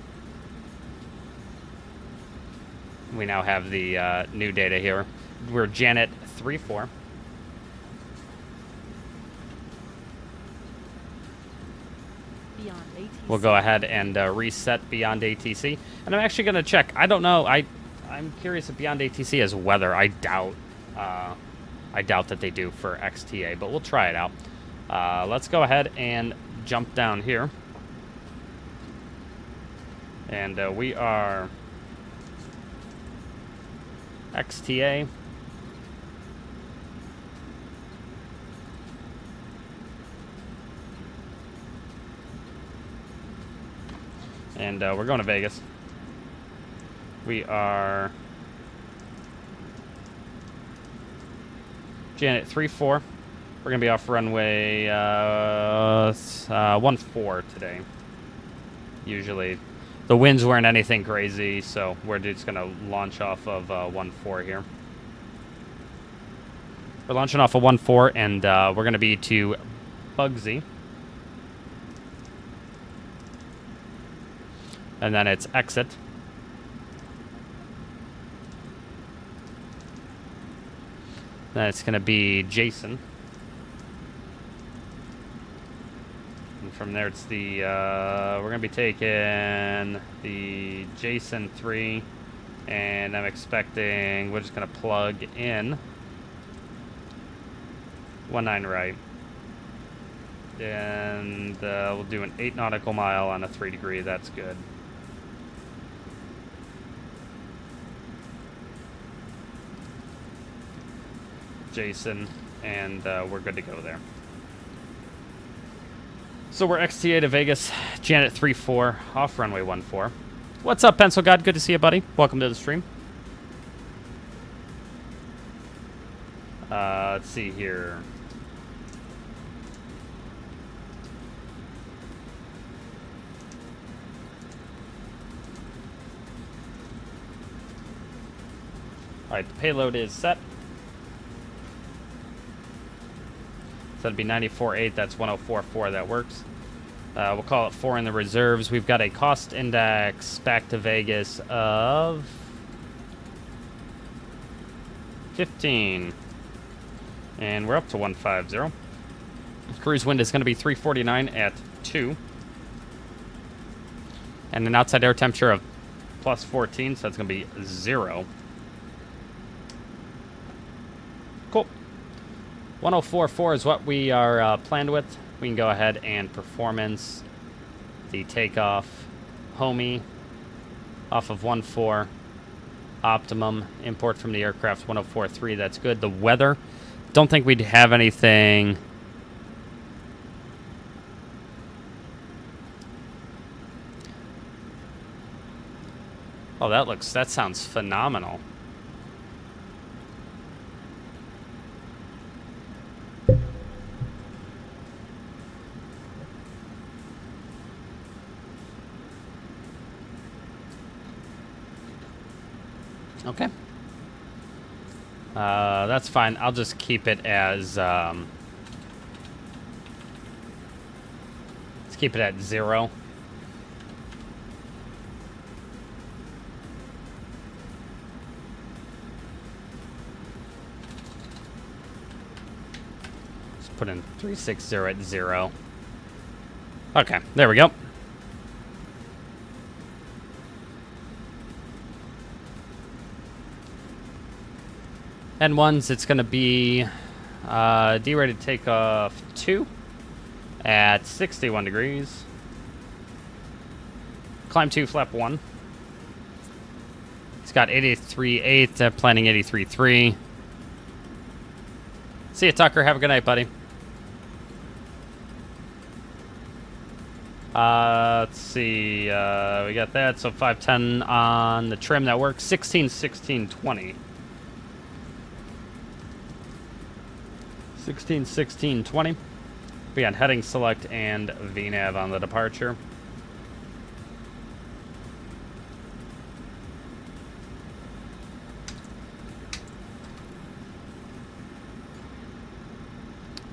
new data here. We're Janet 3-4. We'll go ahead and reset BeyondATC, and I'm actually going to check. I don't know. I'm curious if BeyondATC has weather. I doubt that they do for XTA, but we'll try it out. Let's go ahead and jump down here. And we are XTA. And we're going to Vegas. We are Janet 3-4. We're going to be off runway 14 today. Usually the winds weren't anything crazy, so we're just going to launch off of 14 here. We're launching off of 14, and we're going to be to Bugsy. And then it's exit. Then it's going to be Jason. And from there it's the, we're going to be taking the Jason 3. And I'm expecting, we're just going to plug in 19 right. And we'll do an 8 nautical mile on a 3 degree. That's good. Jason, and we're good to go there. So we're XTA to Vegas, Janet 3-4, off runway 14. What's up, Pencil God? Good to see you, buddy. Welcome to the stream. Let's see here. Alright, the payload is set. So that'd be 94.8, that's 104.4, that works. We'll call it 4 in the reserves. We've got a cost index back to Vegas of 15. And we're up to 150. Cruise wind is going to be 349 at 2. And an outside air temperature of plus 14, so that's going to be 0. Cool. 104.4 is what we are planned with. We can go ahead and performance the takeoff. Homie off of 14. Optimum. Import from the aircraft 104.3. That's good. The weather. Don't think we'd have anything. Oh, that sounds phenomenal. Okay. That's fine. I'll just keep it as, let's keep it at 0. put in 360 at 0. Okay, there we go. And ones, it's going to be D-rated takeoff 2 at 61 degrees. Climb 2, flap 1. It's got 83.8, planning 83.3. See you, Tucker. Have a good night, buddy. Let's see. We got that. So 510 on the trim that works. 16, 16, 20. 16, 16, 20. We got heading select and VNAV on the departure.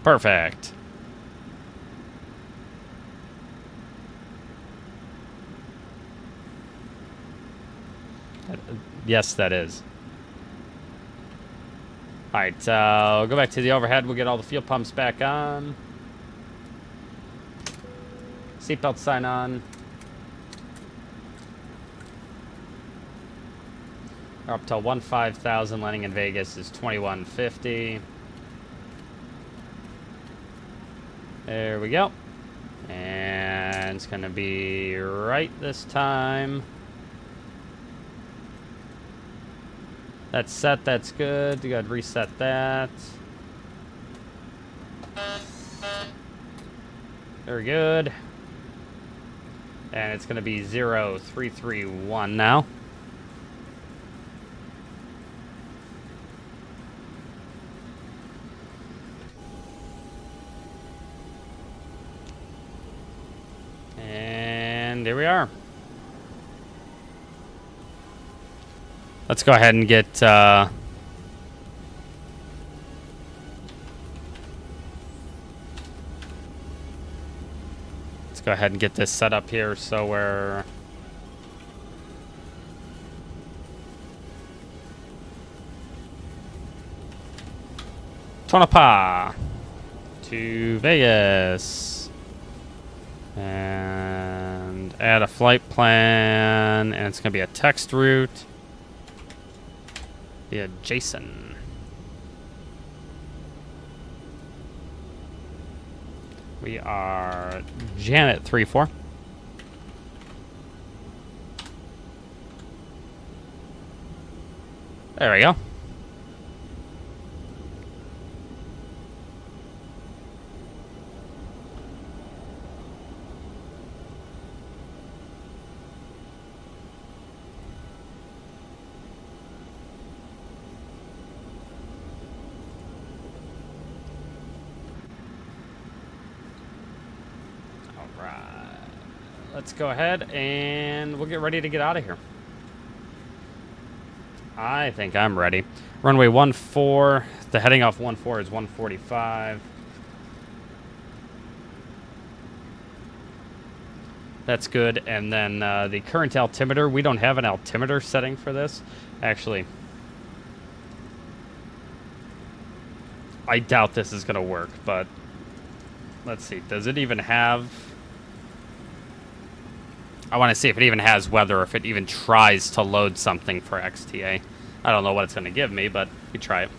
Perfect. Yes, that is. All right, we'll go back to the overhead. We'll get all the fuel pumps back on. Seatbelt sign on. We're up to 15,000. Landing in Vegas is 2150. There we go. And it's going to be right this time. That's set. That's good. You got to reset that. Very good. And it's going to be 0331 now. And here we are. Let's go ahead and get let's go ahead and get this set up here so we're Tonopah to Vegas. And add a flight plan, and it's going to be a text route via Jason. We are Janet 34. There we go. Let's go ahead and we'll get ready to get out of here. I think I'm ready. Runway 14. The heading off 14 is 145. That's good. And then the current altimeter. We don't have an altimeter setting for this. Actually, I doubt this is going to work, but let's see. Does it even have... I want to see if it even has weather, or if it even tries to load something for XTA. I don't know what it's going to give me, but we try it.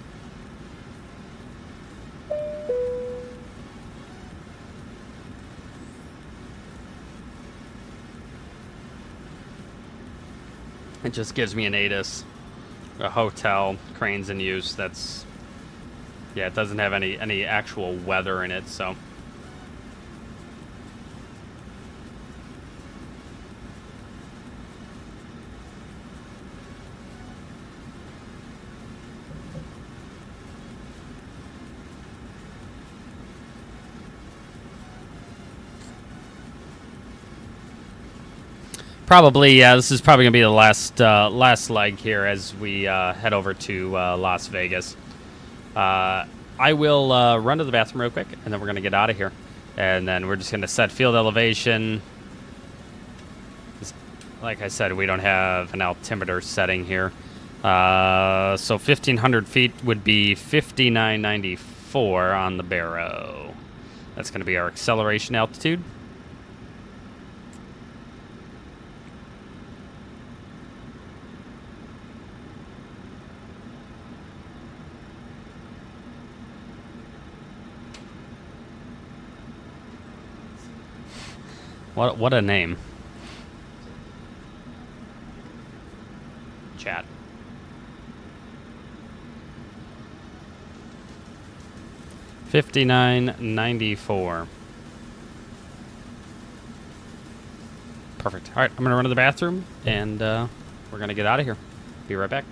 It just gives me an ATIS, a hotel, cranes in use. That's, yeah, it doesn't have any actual weather in it, so. Probably, yeah. This is probably gonna be the last leg here as we head over to Las Vegas. I will run to the bathroom real quick, and then we're gonna get out of here. And then we're just gonna set field elevation. Like I said, we don't have an altimeter setting here. So 1,500 feet would be 59.94. 94 on the Barrow. That's going to be our acceleration altitude. What a name. Chat. $59.94. Perfect. All right, I'm gonna run to the bathroom, and we're gonna get out of here. Be right back.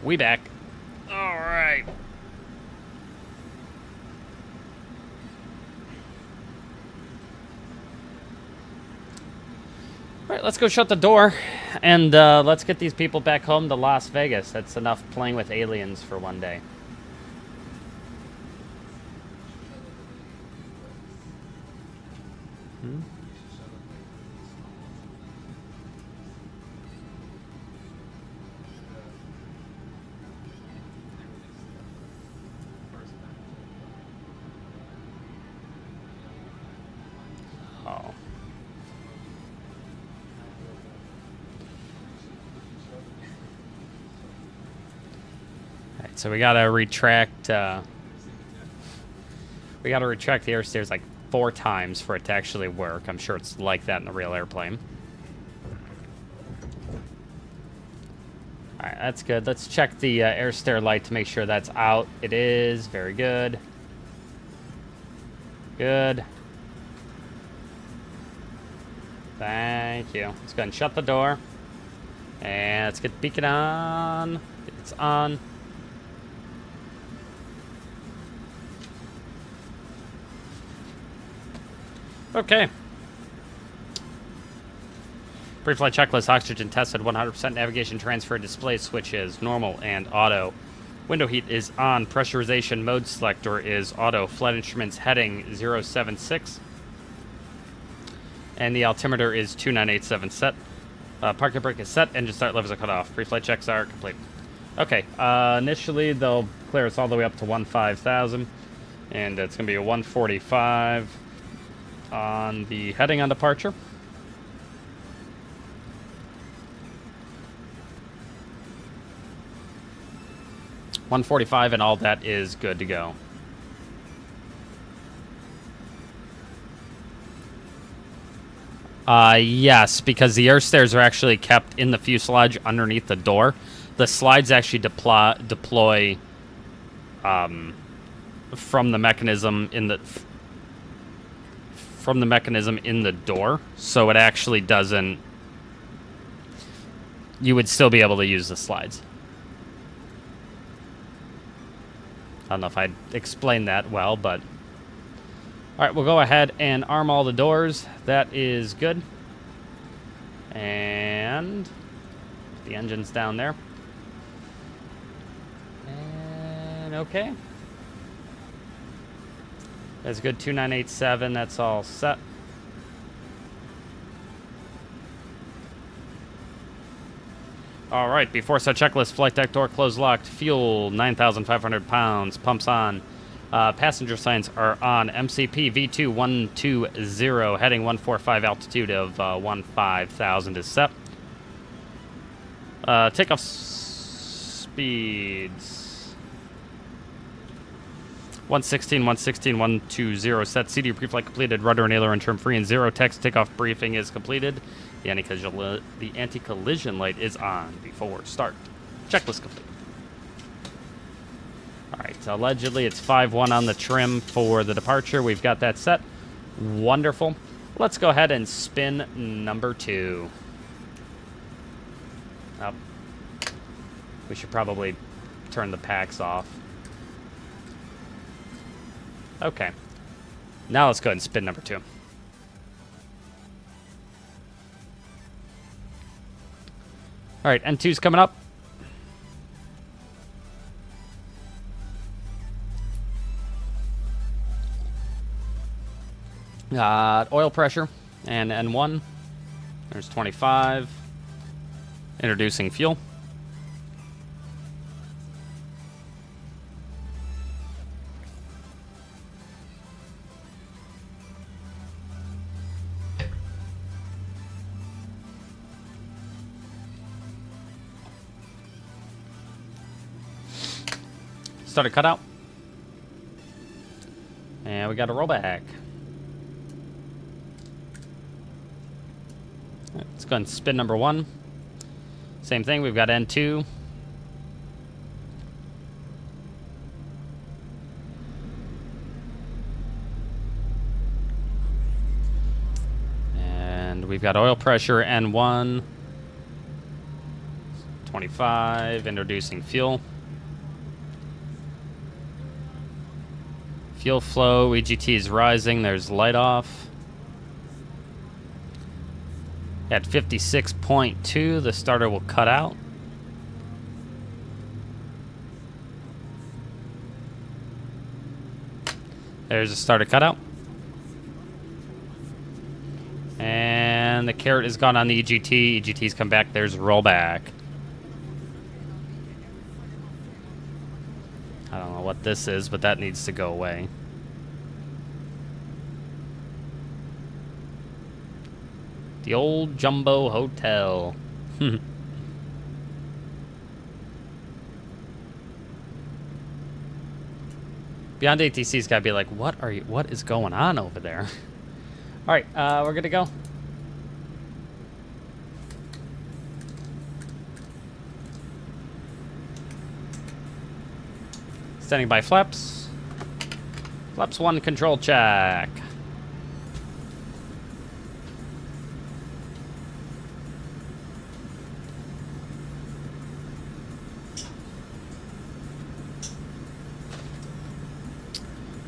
We back. All right. All right, let's go shut the door, and let's get these people back home to Las Vegas. That's enough playing with aliens for one day. So we gotta retract. We gotta retract the air stairs like 4 times for it to actually work. I'm sure it's like that in the real airplane. All right, that's good. Let's check the air stair light to make sure that's out. It is. Very good. Good. Thank you. Let's go ahead and shut the door. And let's get the beacon on. It's on. Okay. Pre-flight checklist. Oxygen tested. 100% navigation transfer. Display switches. Normal and auto. Window heat is on. Pressurization mode selector is auto. Flight instruments heading 076. And the altimeter is 2987 set. Parking brake is set. Engine start levers are cut off. Pre-flight checks are complete. Okay. Initially, they'll clear us all the way up to 15,000. And it's going to be a 145 on the heading on departure. $145 and all that is good to go. Yes, because the air stairs are actually kept in the fuselage underneath the door. The slides actually deploy from the mechanism in the door, so it actually doesn't. You would still be able to use the slides. I don't know if I explained that well, but... Alright, we'll go ahead and arm all the doors. That is good. And... the engine's down there. And okay. That's good, 2987, that's all set. Alright, before set checklist, flight deck door closed locked, fuel 9,500 pounds, pumps on, passenger signs are on, MCP V2 120, heading 145, altitude of 15,000 is set. Takeoff speeds 116, 120, set, CDU pre-flight completed, rudder and aileron trim free and 0, text takeoff briefing is completed. The anti-collision light is on before start. Checklist complete. Alright, so allegedly it's 5-1 on the trim for the departure. We've got that set. Wonderful. Let's go ahead and spin number 2. Oh. We should probably turn the packs off. Okay. Now let's go ahead and spin number 2. Alright, N2's coming up. Got oil pressure and N1. There's 25. Introducing fuel. Started cutout. And we got a rollback. Let's go and spin number 1. Same thing, we've got N2. And we've got oil pressure, N1. 25, introducing fuel. Fuel flow, EGT is rising, there's light off. At 56.2, the starter will cut out. There's a starter cutout. And the carrot is gone on the EGT. EGT's come back, there's rollback. I don't know what this is, but that needs to go away. The old Jumbo Hotel. BeyondATC's got to be like, what is going on over there? All right, we're good to go. Standing by flaps. Flaps 1, control check.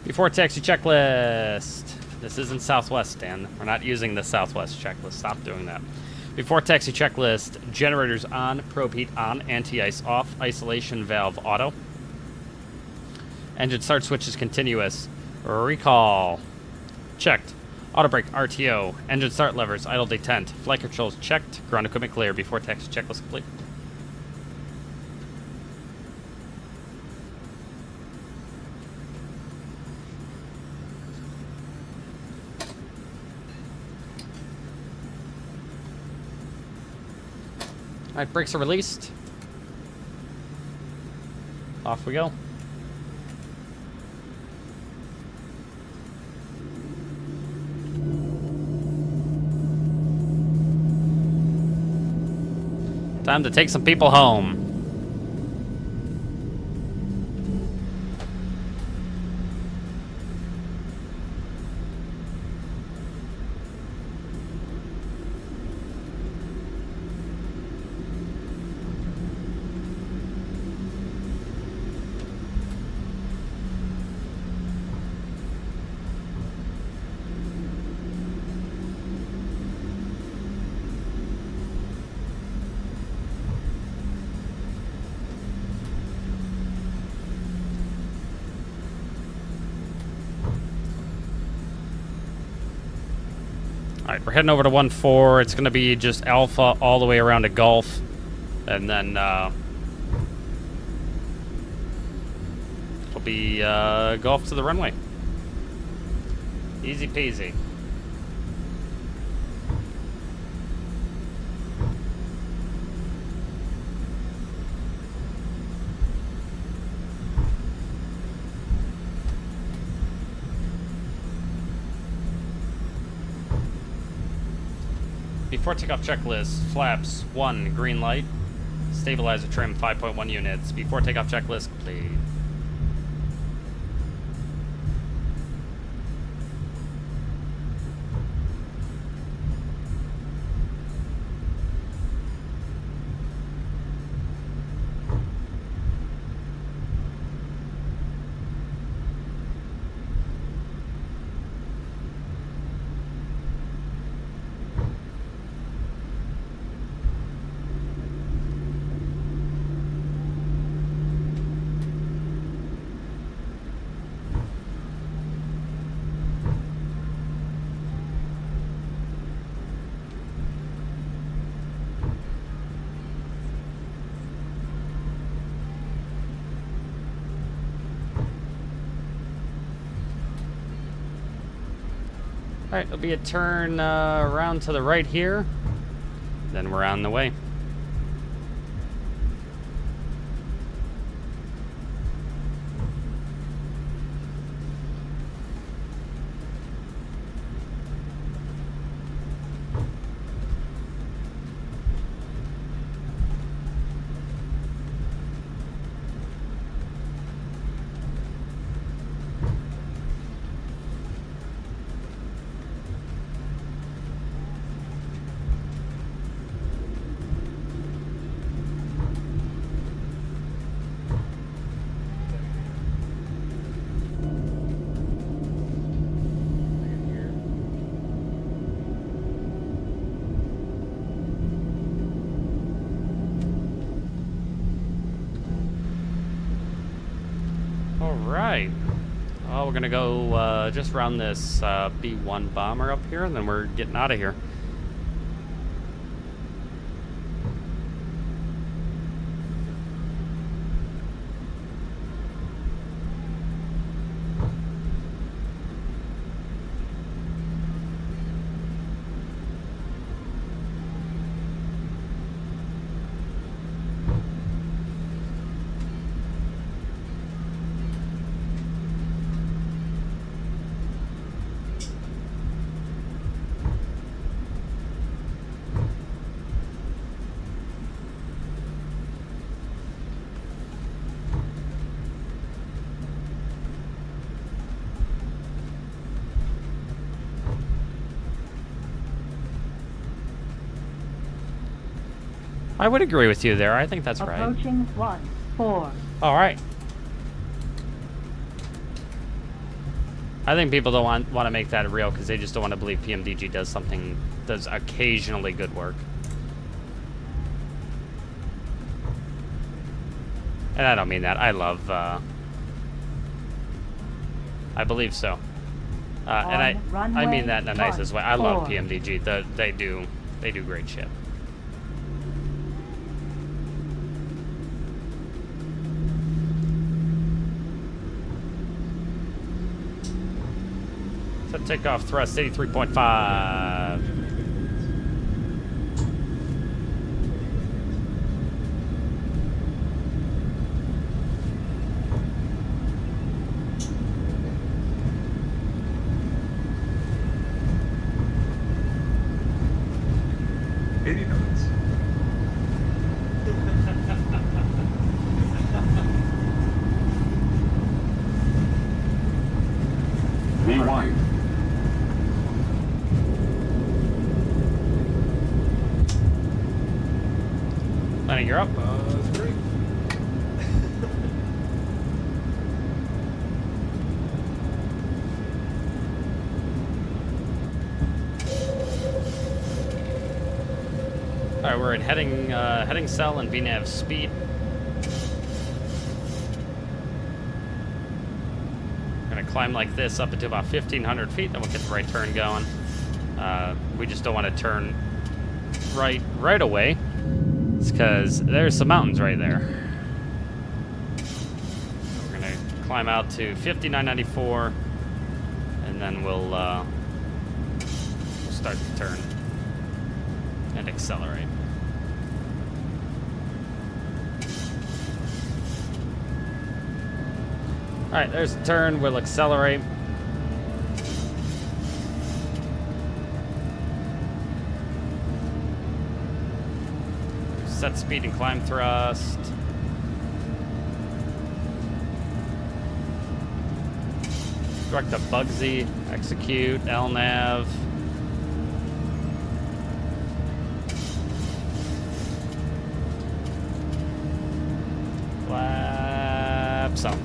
Before taxi checklist. This isn't Southwest, Dan. We're not using the Southwest checklist. Stop doing that. Before taxi checklist, generators on, probe heat on, anti-ice off, isolation valve auto. Engine start switch is continuous. Recall. Checked. Auto brake, RTO, engine start levers, idle detent, flight controls checked, ground equipment clear before text checklist complete. Alright, brakes are released. Off we go. Time to take some people home. Alright, we're heading over to 1-4. It's going to be just Alpha all the way around to Gulf. And then, it'll be, Gulf to the runway. Easy peasy. Before takeoff checklist, flaps 1, green light. Stabilizer trim 5.1 units. Before takeoff checklist complete. Alright, it'll be a turn around to the right here. Then we're on the way. Alright. Oh, we're gonna go just round this B-1 bomber up here, and then we're getting out of here. I would agree with you there. I think that's right. Approaching 1-4. All right. I think people don't want to make that real because they just don't want to believe Pmdg does occasionally good work. And I don't mean that. I believe so. And I mean that in the nicest way. I love 4. PMDG. They do great shit. Set takeoff thrust 83.5. Be wide. Lenny, you're up. That's great. All right, we're at heading cell and VNAV speed. Gonna climb like this up into about 1,500 feet, then we'll get the right turn going. We just don't want to turn right away. It's because there's some mountains right there. We're gonna climb out to 5994, and then we'll start the turn and accelerate. All right, there's the turn. We'll accelerate. Set speed and climb thrust. Direct to Bugsy. Execute. LNAV. Flaps up.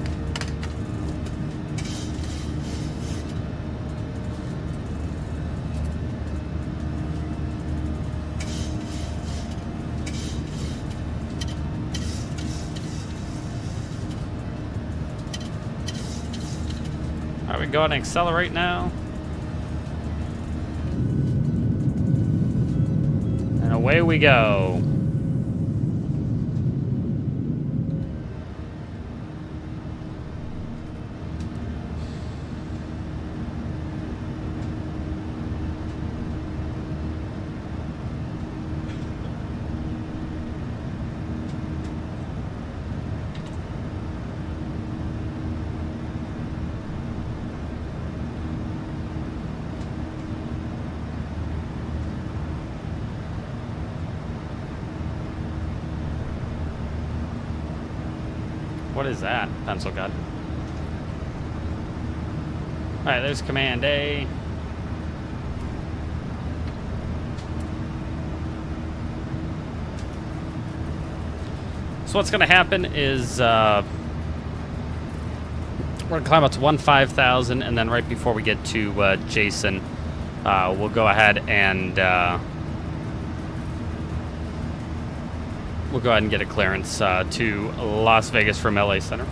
All right, we go ahead and accelerate now. And away we go. What is that? Pencil gun. Alright, there's Command A. So what's going to happen is we're going to climb up to 15,000, and then right before we get to Jason, we'll go ahead and get a clearance to Las Vegas from LA Center.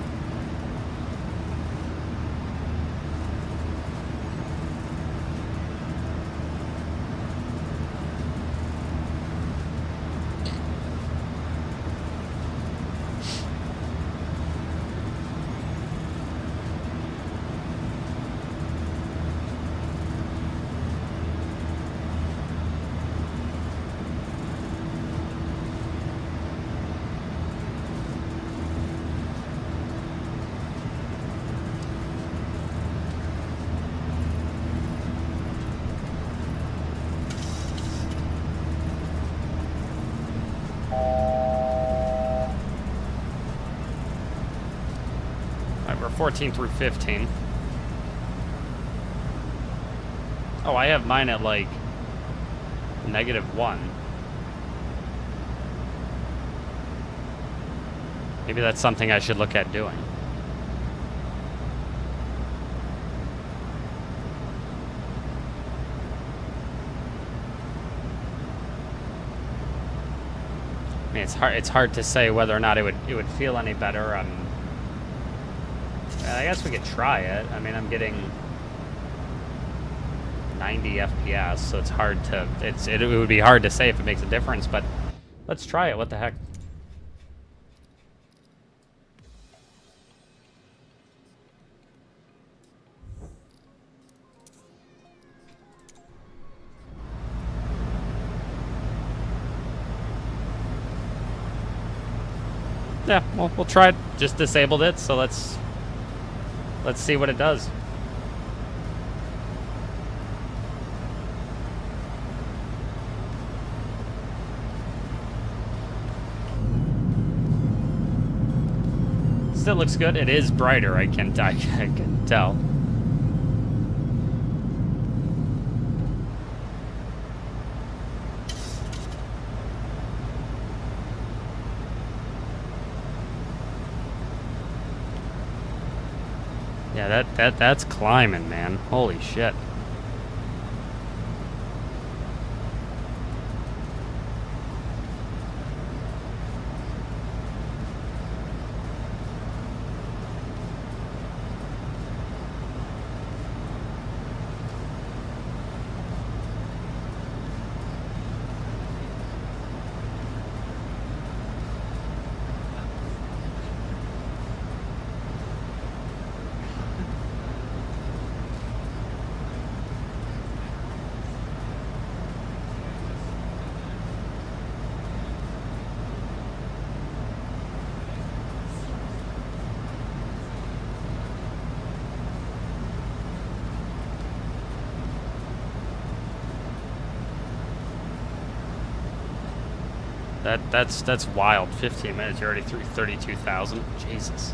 We're 14 through 15. Oh, I have mine at like -1. Maybe that's something I should look at doing. I mean, it's hard to say whether or not it would feel any better. I guess we could try it. I mean, I'm getting 90 FPS, so it's hard to, it would be hard to say if it makes a difference, but let's try it. What the heck? Yeah, well, we'll try it. Just disabled it, so let's see what it does. Still looks good. It is brighter. I can tell. Yeah, that's climbing, man. Holy shit. That's wild. 15 minutes, you're already through 32,000. Jesus.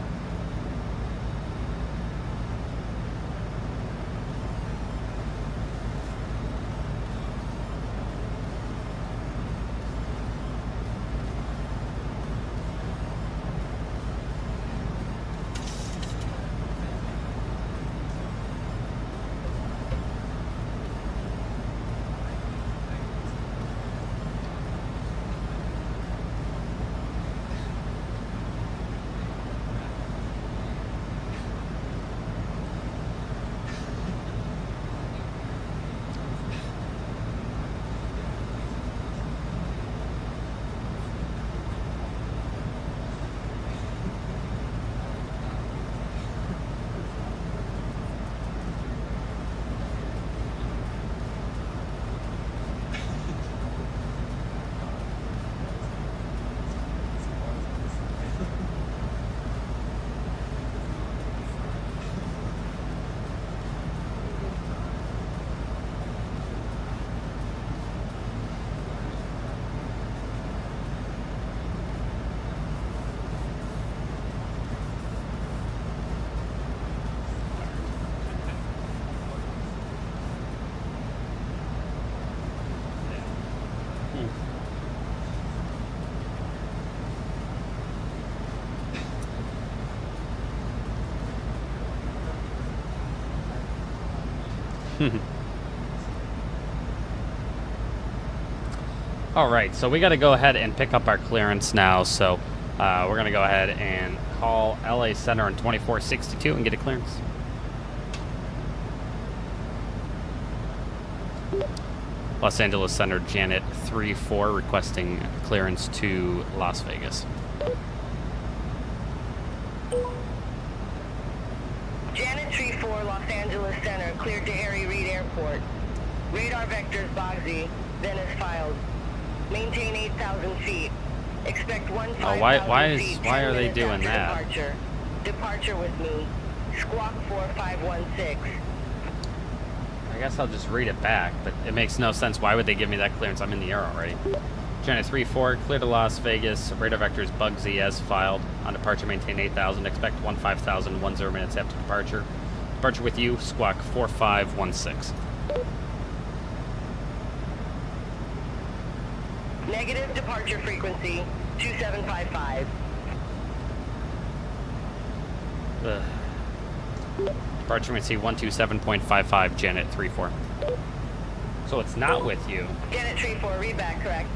Alright, so we got to go ahead and pick up our clearance now, so we're going to go ahead and call LA Center on 2462 and get a clearance. Los Angeles Center, Janet 34, requesting clearance to Las Vegas. Janet 34, Los Angeles Center, cleared to Harry Reid Airport. Radar vectors Bogsy, Venice filed. Maintain 8,000 feet. Expect 1,500 feet. Why are they doing that? Departure. Departure with me. Squawk 4516. I guess I'll just read it back, but it makes no sense. Why would they give me that clearance? I'm in the air already. Janet 34, clear to Las Vegas. Radar vectors Bugsy as filed. On departure, maintain 8,000. Expect 15,000 10 minutes after departure. Departure with you. Squawk 4516. Negative departure frequency 2755. Departure frequency 127.55, Janet 34. So it's not with you. Janet 34, read back, correct.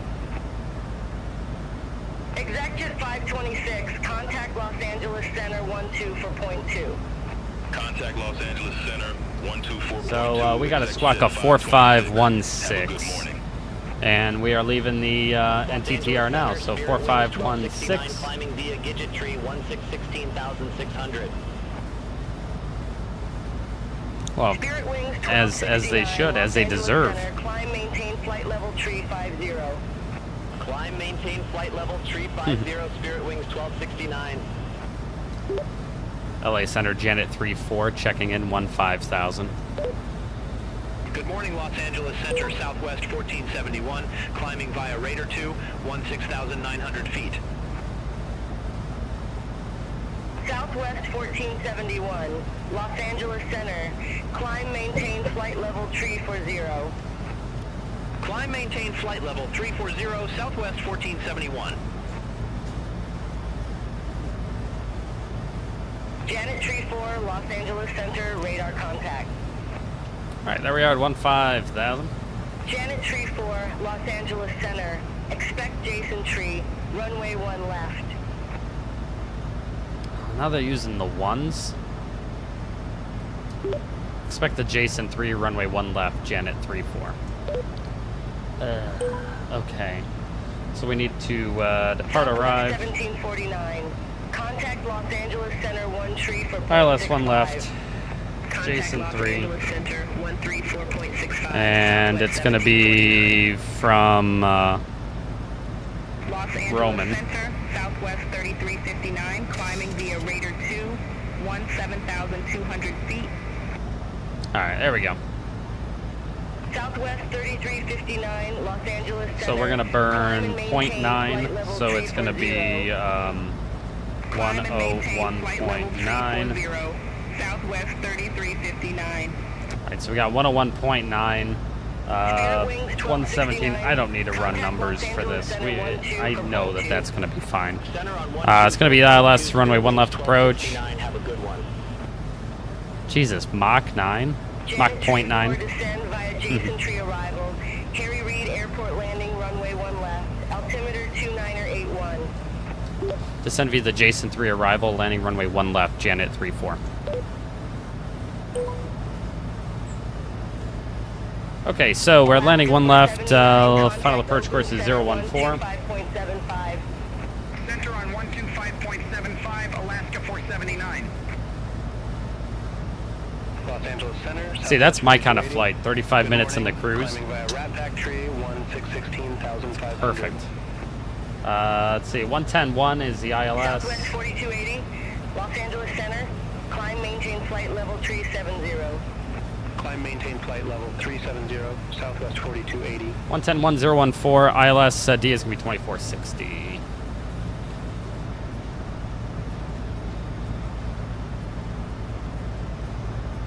Executive 526, contact Los Angeles Center 12 for point 2. Contact Los Angeles Center So we got a squawk of 4516. And we are leaving the NTTR now, so 4516. Climbing via Gidget Tree 16,600. Well, as they should, as they deserve. Climb, maintain flight level tree 50. Climb, maintain flight level tree 50, Spirit Wings 1269. LA Center, Janet 34, checking in 15,000. Good morning, Los Angeles Center, Southwest 1471, climbing via Raider 2, 16,900 feet. Southwest 1471, Los Angeles Center. Climb, maintain flight level tree 40. Climb, maintain flight level 340, Southwest 1471. Janet Tree 4, Los Angeles Center, radar contact. Alright, there we are at 15,000. Janet Tree 4, Los Angeles Center. Expect Jason Tree, runway 1 left. Now they're using the ones. Expect the Jason 3, runway 1 left, Janet 34. Okay. So we need to depart arrive. 1749. Contact Los Angeles Center 1 tree for ILS 1 left. Jason 3. And it's going to be from Roman. Center, Southwest 3359, climbing via Raider 2, 17,200 feet. Alright, there we go. Southwest 3359, Los Angeles Center. So we're going to burn 0.9, so it's going to be 101.9. Southwest 3359. Alright, so we got 101.9. 117. I don't need to run numbers for this. I know that that's going to be fine. It's going to be ILS runway 1 left approach. Jesus, Mach 9? Mach 0.9. Descend via Jason Tree arrival. Harry Reid Airport landing runway 1 left. Altimeter 2981. Descend via the Jason 3 arrival, landing runway 1 left, Janet 34. Okay, so we're landing 1 left. Final approach course is 014. 5.75. Center on 125.75, Alaska 479. Los Angeles Center. See, that's my kind of flight. 35 minutes in the cruise. Climbing via Rat Pack Tree 16,500. Perfect. Let's see, 110.1 is the ILS. Southwest 4280, Los Angeles Center. Climb, maintain flight level tree 70. Climb, maintain flight level 370, Southwest 4280. 110.1014, ILS D is going to be 2460.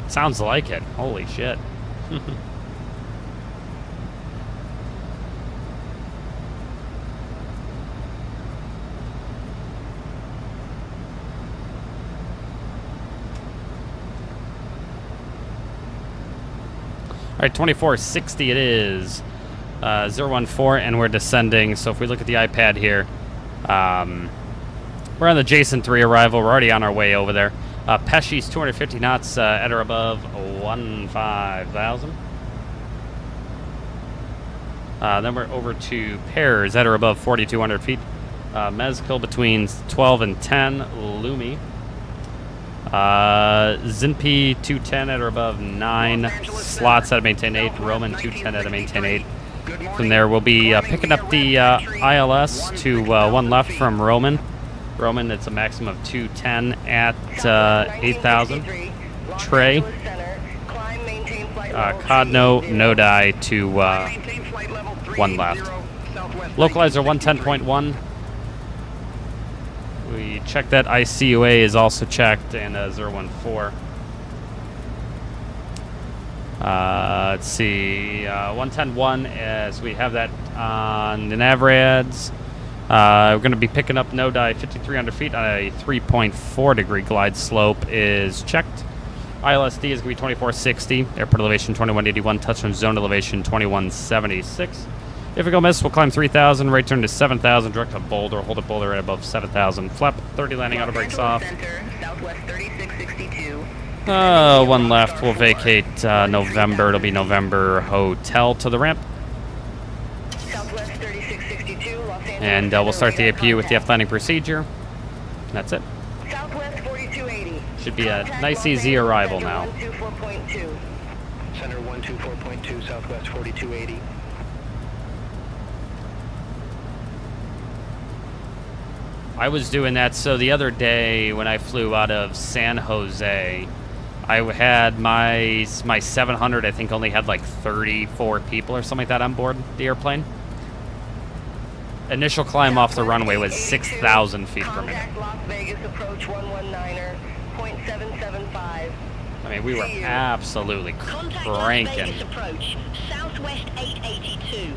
Sounds like it. Holy shit. Alright, 2460 it is. 014, and we're descending. So if we look at the iPad here, we're on the Jason 3 arrival. We're already on our way over there. Pesci's 250 knots at or above 15,000. Then we're over to Pears at or above 4,200 feet. Mezcal between 12 and 10. Lumi. Zinpi 210 at or above 9. Slots at a maintain 8. Roman 210 at a maintain 8. From there, we'll be picking up the ILS to 1 left from Roman. Roman, it's a maximum of 210 at 8,000. Trey. Codno, Nodi to 1 left. Localizer 110.1. We checked that ICUA is also checked, and 014. Let's see, 110.1 as we have that on the Navrads. We're going to be picking up Nodi 5,300 feet on a 3.4 degree glide slope is checked. ILSD is going to be 2460, airport elevation 2181, touchdown zone elevation 2176. If we go miss, we'll climb 3,000, right turn to 7,000, direct to Boulder, hold at Boulder at above 7,000. Flap 30 landing, auto brakes off. Center, Southwest 3662. One left. We'll vacate November. It'll be November Hotel to the ramp. Southwest 3662, Los Angeles. And we'll start the APU with the F landing procedure. That's it. Southwest 4280. Should be a nice, easy arrival now. 124.2. Center 124.2, Southwest 4280. I was doing that, so the other day when I flew out of San Jose, I had my 700, I think only had like 34 people or something like that on board the airplane. Initial climb off the runway was 6,000 feet per minute. Contact Las Vegas approach 119er, 0.775. I mean, we were absolutely Contact Las cranking. Vegas approach, Southwest 882.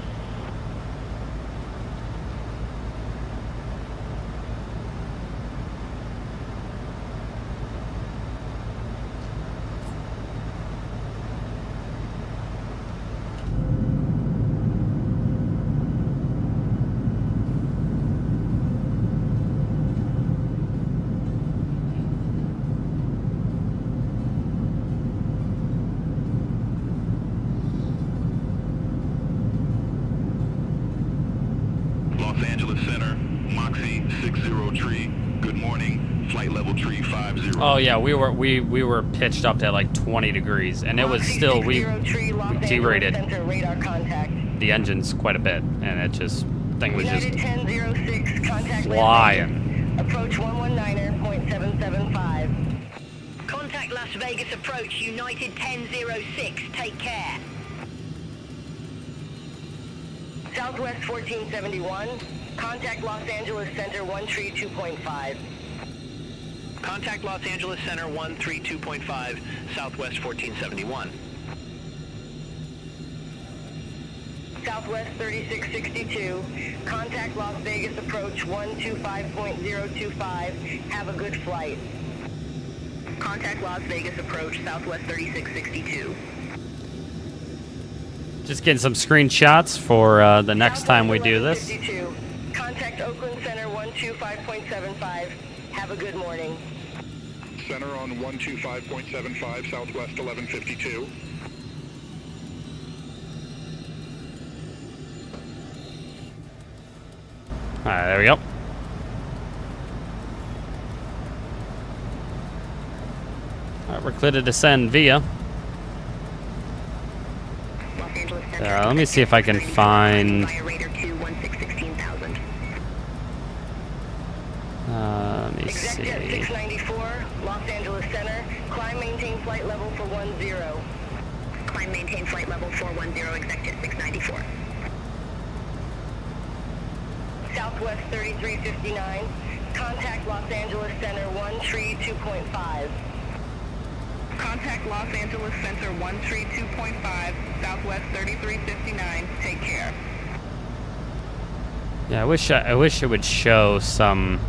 Los Angeles Center, Moxie 60 tree. Good morning. Flight level tree 50. Oh yeah, we were pitched up to like 20 degrees, and it was still we derated Radar contact. the engines quite a bit, and it just thing was just United 1006, contact flying. approach 119er, 0.775. Contact Las Vegas approach, United 1006. Take care. Southwest 1471, contact Los Angeles Center 132.5. Contact Los Angeles Center 132.5, Southwest 1471. Southwest 3662, contact Las Vegas approach 125.025. Have a good flight. Contact Las Vegas approach Southwest 3662. Just getting some screenshots for the next time we do this. 1152, contact Oakland Center 125.75. Have a good morning. Center on 125.75, Southwest 1152. All right, there we go. All right, we're clear to descend via. Let me see if I can find. Let me Exec jet see. 694, Los Angeles Center. Climb, maintain flight level for 10. Climb, maintain flight level 410, exec jet 694. Southwest 3359, contact Los Angeles Center 132.5. Contact Los Angeles Center 132.5, Southwest 3359. Take care. Yeah, I wish it would show some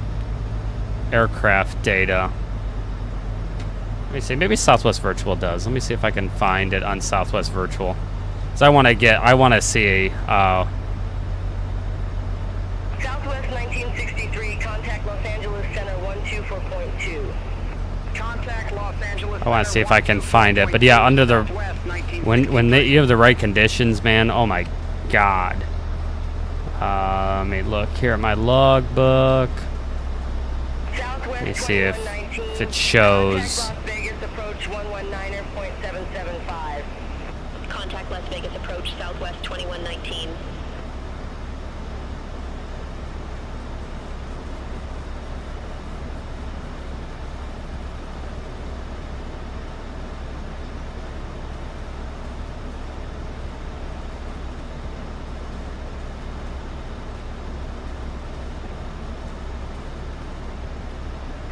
aircraft data. Let me see. Maybe Southwest Virtual does. Let me see if I can find it on Southwest Virtual. So I want to see. Southwest 1963, contact Los Angeles Center 124.2. Contact Los Angeles. I want to see if I can find it. But yeah, under the when you have the right conditions, man. Oh my God. Let me look here at my logbook. Let me see if it shows. Las Vegas approach 119er, 0.775. Contact Las Vegas approach, Southwest 2119.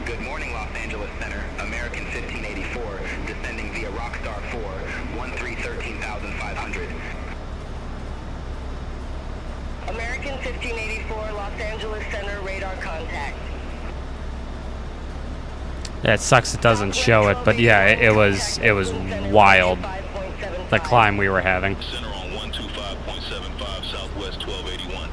Good morning, Los Angeles Center. American 1584, descending via Rockstar 4, 13,500. American 1584, Los Angeles Center, radar contact. Yeah, it sucks it doesn't show it, but yeah, it was wild, the climb we were having. Center on 125.75, Southwest 1281.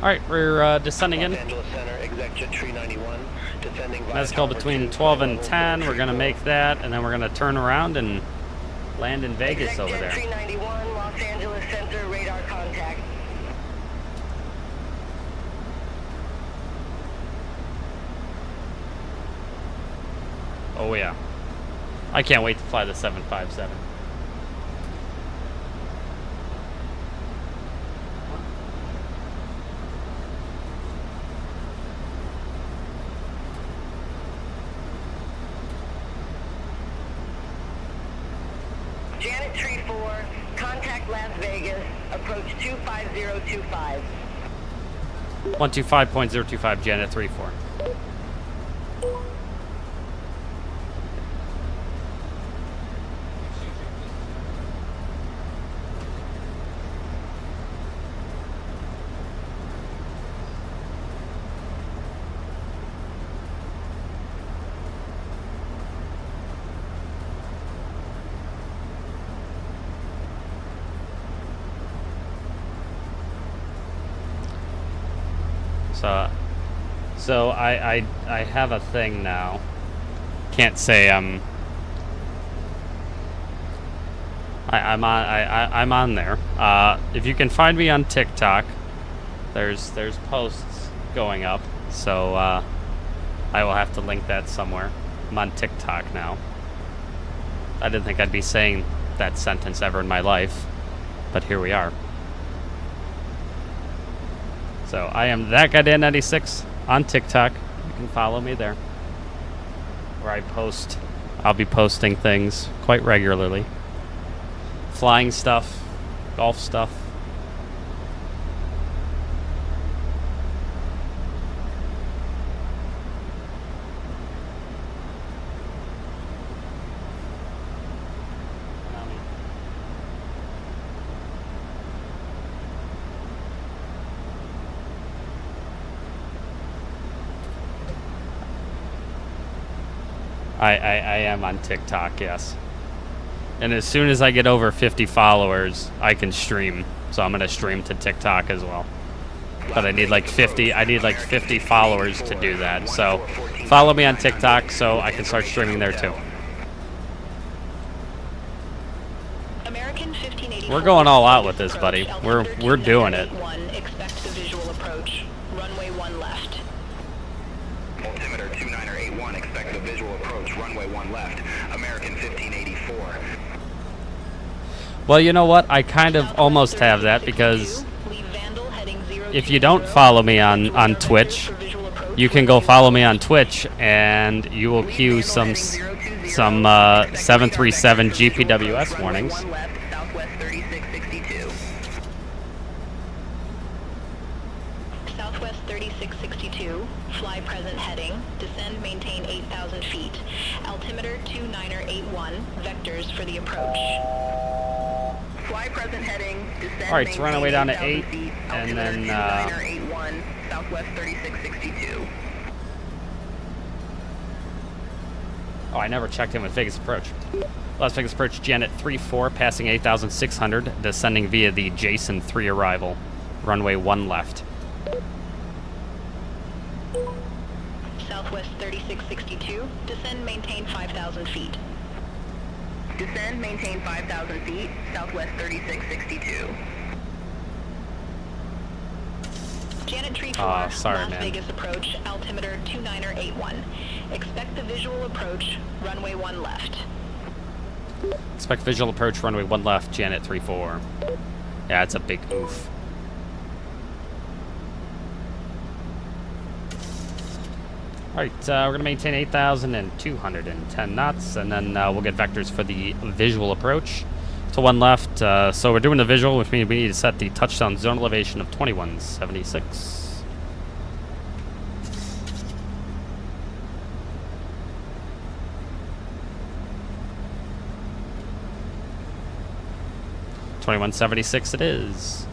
All right, we're descending in. Los Angeles Center, exec jet 391. Descending via Let's go tower between 2, 12 and level 10. We're going to 420. make that, and then we're going to turn around and land in Vegas over there. 391, Los Angeles Center, radar contact. Oh, yeah. I can't wait to fly the 757. Janet Tree 4, contact Las Vegas, approach 25025. 125.025, Janet 34. So I have a thing now. Can't say I'm on there. If you can find me on TikTok, there's posts going up. So I will have to link that somewhere. I'm on TikTok now. I didn't think I'd be saying that sentence ever in my life, but here we are. So I am that guy Dan96 on TikTok. You can follow me there, where I post. I'll be posting things quite regularly. Flying stuff, golf stuff. I am on TikTok, yes. And as soon as I get over 50 followers, I can stream. So I'm gonna stream to TikTok as well. But I need like 50 followers to do that. So follow me on TikTok so I can start streaming there too. We're going all out with this, buddy. We're doing it. Expect the visual approach. Runway 1 left. Altimeter 2981, expect the visual approach, runway 1 left, American 1584. Well, you know what? I kind of almost have that because if you don't follow me on Twitch, you can go follow me on Twitch and you will cue some 737 GPWS warnings. Southwest 3662. Southwest 3662, fly present heading, descend maintain 8,000 feet, altimeter 2981, vectors for the approach. Fly present heading, descend. All right, so we're on our way down to 8, and then 2981, Southwest 3662. oh, I never checked in with Vegas Approach. Las Vegas Approach, Janet 34, passing 8,600, descending via the Jason 3 arrival, runway 1 left. Southwest 3662, descend maintain 5,000 feet. Descend, maintain 5,000 feet, Southwest 3662. Janet Tree 4, sorry, Las man. Vegas approach, altimeter 2981. Expect the visual approach, runway 1 left. Expect visual approach, runway 1 left, Janet 34. Yeah, it's a big oof. Alright, we're going to maintain 8,210 knots, and then we'll get vectors for the visual approach to 1 left. So we're doing the visual, which means we need to set the touchdown zone elevation of 2176. $21.76 it is.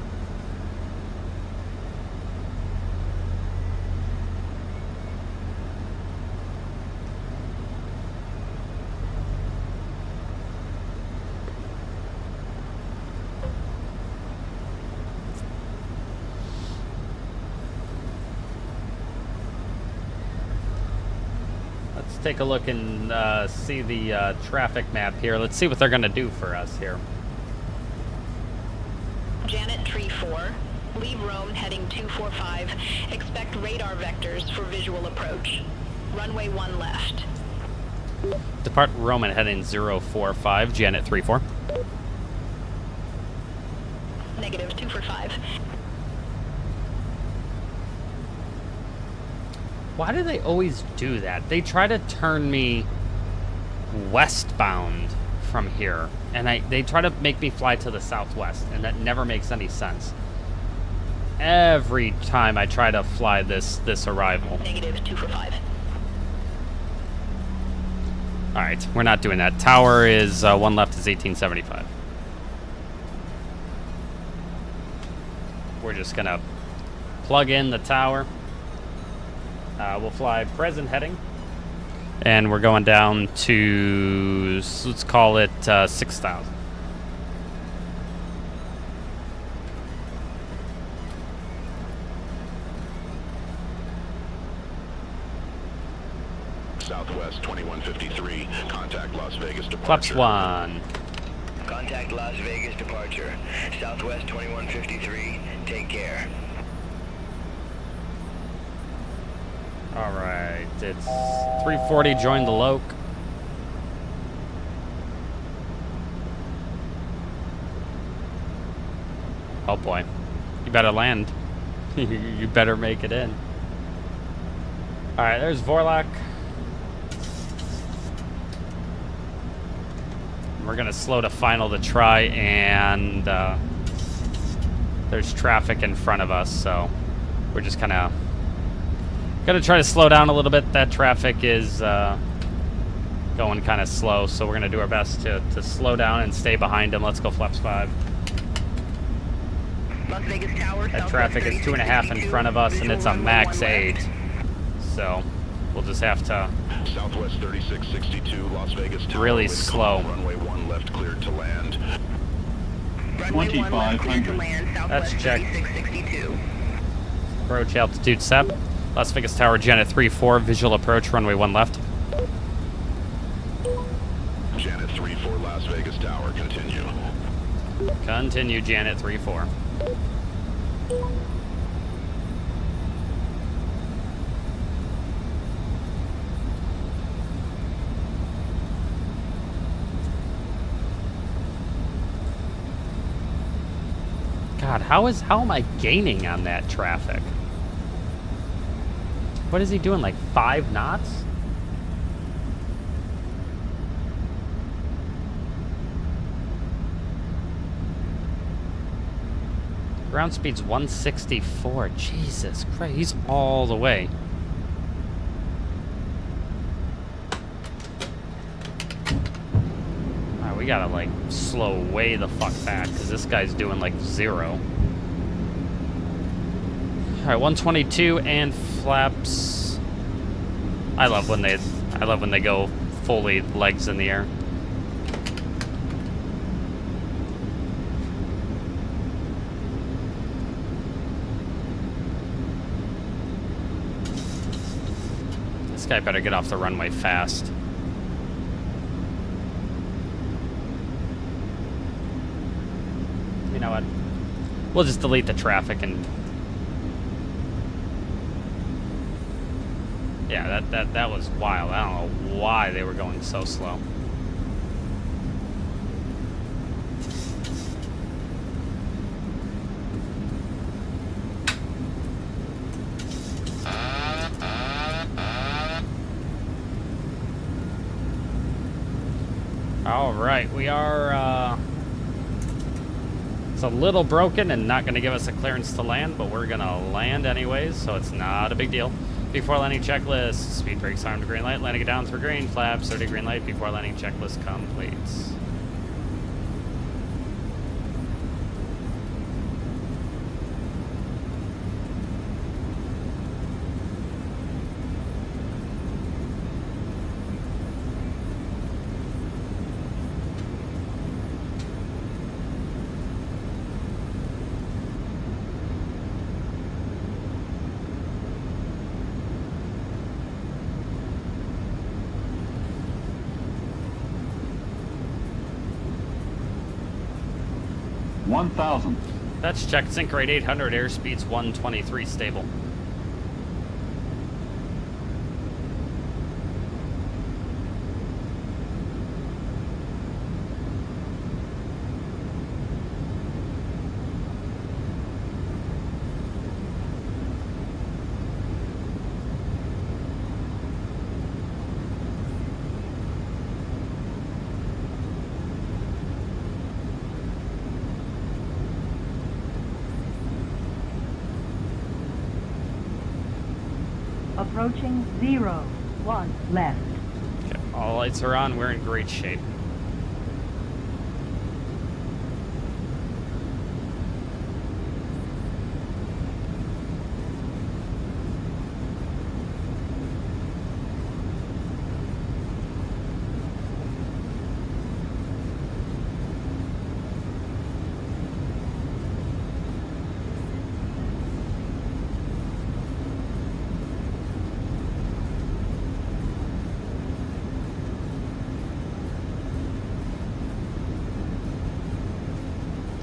take a look and see the traffic map here. Let's see what they're going to do for us here. Janet Tree 4, leave Rome heading 245. Expect radar vectors for visual approach. Runway 1 left. Depart Roman heading 045, Janet 34. Negative 245. Why do they always do that? They try to turn me westbound from here, and they try to make me fly to the southwest, and that never makes any sense. Every time I try to fly this arrival. Negative 245. All right, we're not doing that. Tower is 1 left is 1875. We're just gonna plug in the tower. We'll fly present heading, and we're going down to, let's call it 6,000. Southwest 2153, contact Las Vegas departure. Flaps 1. Contact Las Vegas departure. Southwest 2153, take care. All right, it's 340, join the Yoke. Oh boy, you better land. You better make it in. All right, there's Vorlak. We're gonna slow to final to try, and there's traffic in front of us, so we're just kind of gonna try to slow down a little bit. That traffic is going kind of slow, so we're gonna do our best to slow down and stay behind them. Let's go flaps 5. Las Vegas Tower. That traffic is 2.5 in front of us, and it's a max 8. So we'll just have to Southwest 3662, Las Vegas Tower. really slow. Runway 1 left cleared to land. Runway 1 left cleared to land. That's Southwest checked. 3662. Approach altitude SEP. Las Vegas Tower, Janet 34, visual approach, runway 1 left. Janet 34, Las Vegas Tower, continue. Continue, Janet 34. God, how am I gaining on that traffic? What is he doing, like 5 knots? Ground speed's 164. Jesus Christ, he's all the way. Alright, we gotta like slow way the fuck back, because this guy's doing like 0. Alright, 122 and flaps. I love when they go fully legs in the air. This guy better get off the runway fast. You know what? We'll just delete the traffic and yeah, that was wild. I don't know why they were going so slow. All right, we are, it's a little broken and not gonna give us a clearance to land, but we're gonna land anyways, so it's not a big deal. Before landing checklist, speed brakes armed green light, landing it down through green, flaps 30 green light, before landing checklist completes. 1,000. That's checked. Sync rate 800. Airspeed's 123 stable. Approaching 0, 1 left. Okay, all lights are on. We're in great shape.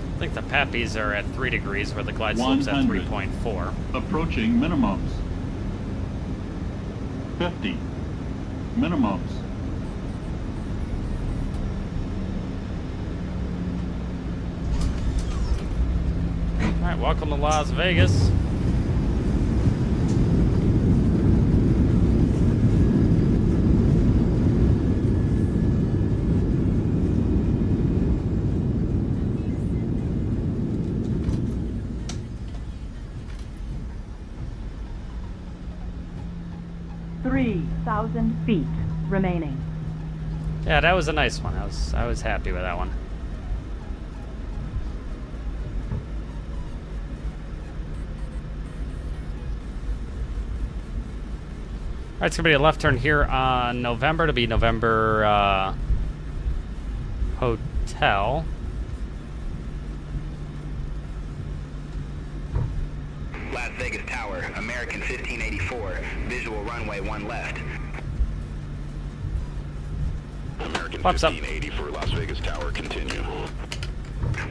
I think the Pappies are at 3 degrees, where the glide slope's at 3.4. Approaching minimums. 50. Minimums. Alright, welcome to Las Vegas. Feet remaining. Yeah, that was a nice one. I was happy with that one. Alright, it's gonna be a left turn here on November. To be November Hotel. Las Vegas Tower, American 1584, visual runway 1 left. American Pops up. 1580 for Las Vegas Tower, continue.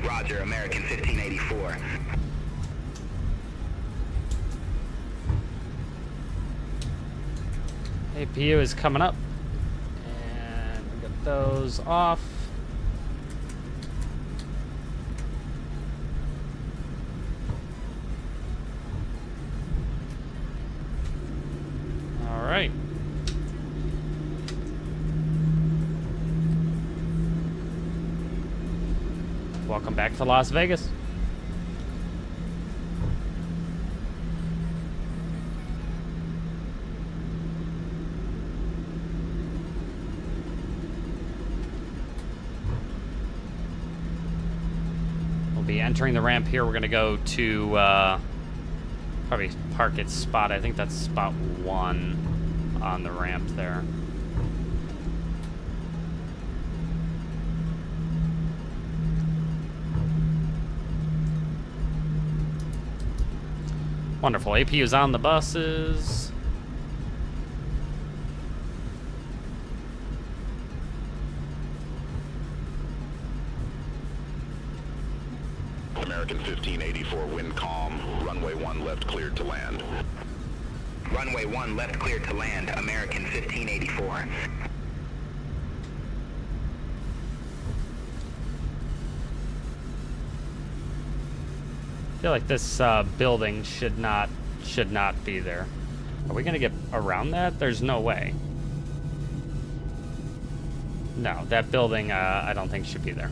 Roger, American 1584. APU is coming up. And we got those off. All right. Welcome back to Las Vegas. We'll be entering the ramp here. We're going to go to probably park at spot. I think that's spot 1 on the ramp there. Wonderful. APU's on the buses. American 1584, wind calm, runway 1 left cleared to land. Runway 1 left cleared to land, American 1584. I feel like this building should not be there. Are we gonna get around that? There's no way. No, that building I don't think should be there.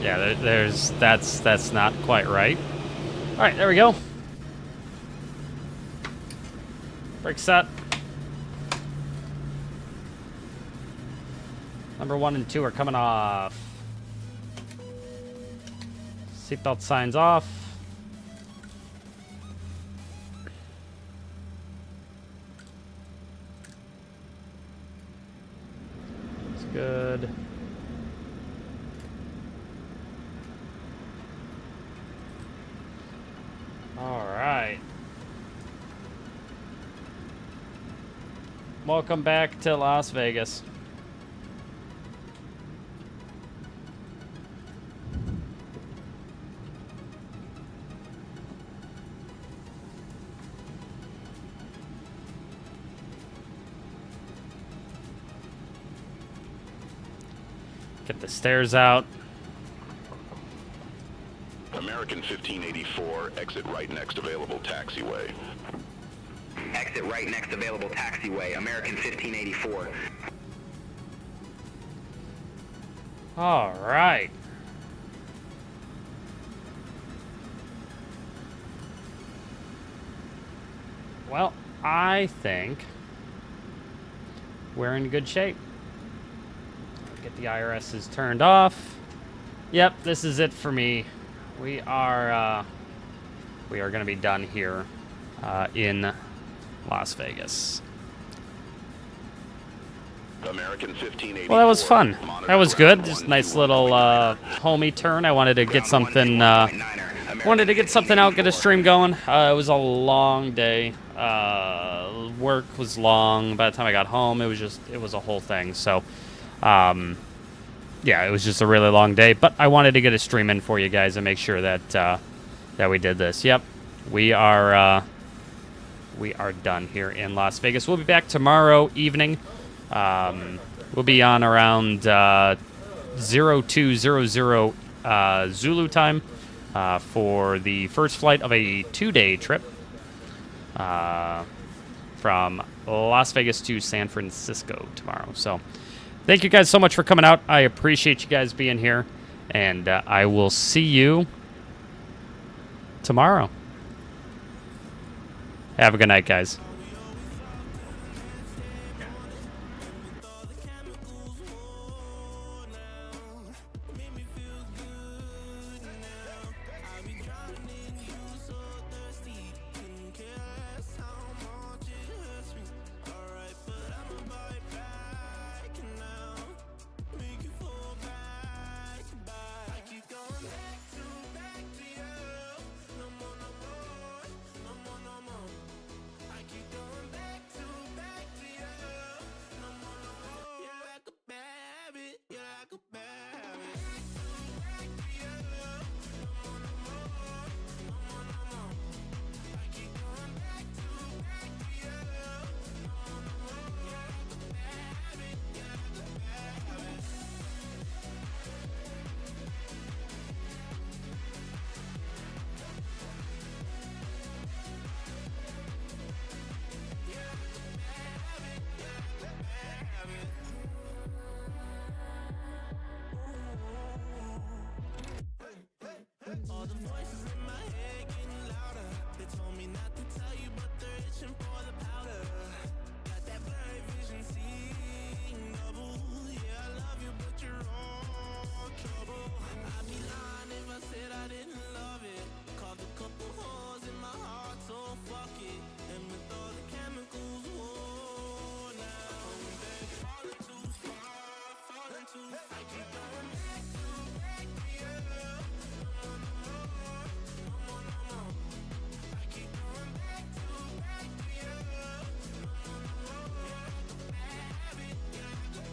Yeah, that's not quite right. All right, there we go. Brake set. Number 1 and 2 are coming off. Seatbelt signs off. That's good. All right. Welcome back to Las Vegas. Get the stairs out. American 1584, exit right next available taxiway. Exit right next available taxiway, American 1584. All right. Well, I think we're in good shape. Get the IRSs turned off. Yep, this is it for me. We are going to be done here in Las Vegas. American 1584. Well, that was fun. That was good. Just nice little homey turn. I wanted to get something. Wanted to get something out, get a stream going. It was a long day. Work was long. By the time I got home, it was a whole thing. So, yeah, it was just a really long day. But I wanted to get a stream in for you guys and make sure that that we did this. Yep, we are done here in Las Vegas. We'll be back tomorrow evening. We'll be on around 0200 Zulu time for the first flight of a 2-day trip from Las Vegas to San Francisco tomorrow. So thank you guys so much for coming out. I appreciate you guys being here, and I will see you tomorrow. Have a good night, guys.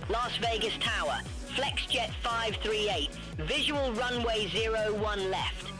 Las Vegas Tower, FlexJet 538, visual runway 01 left.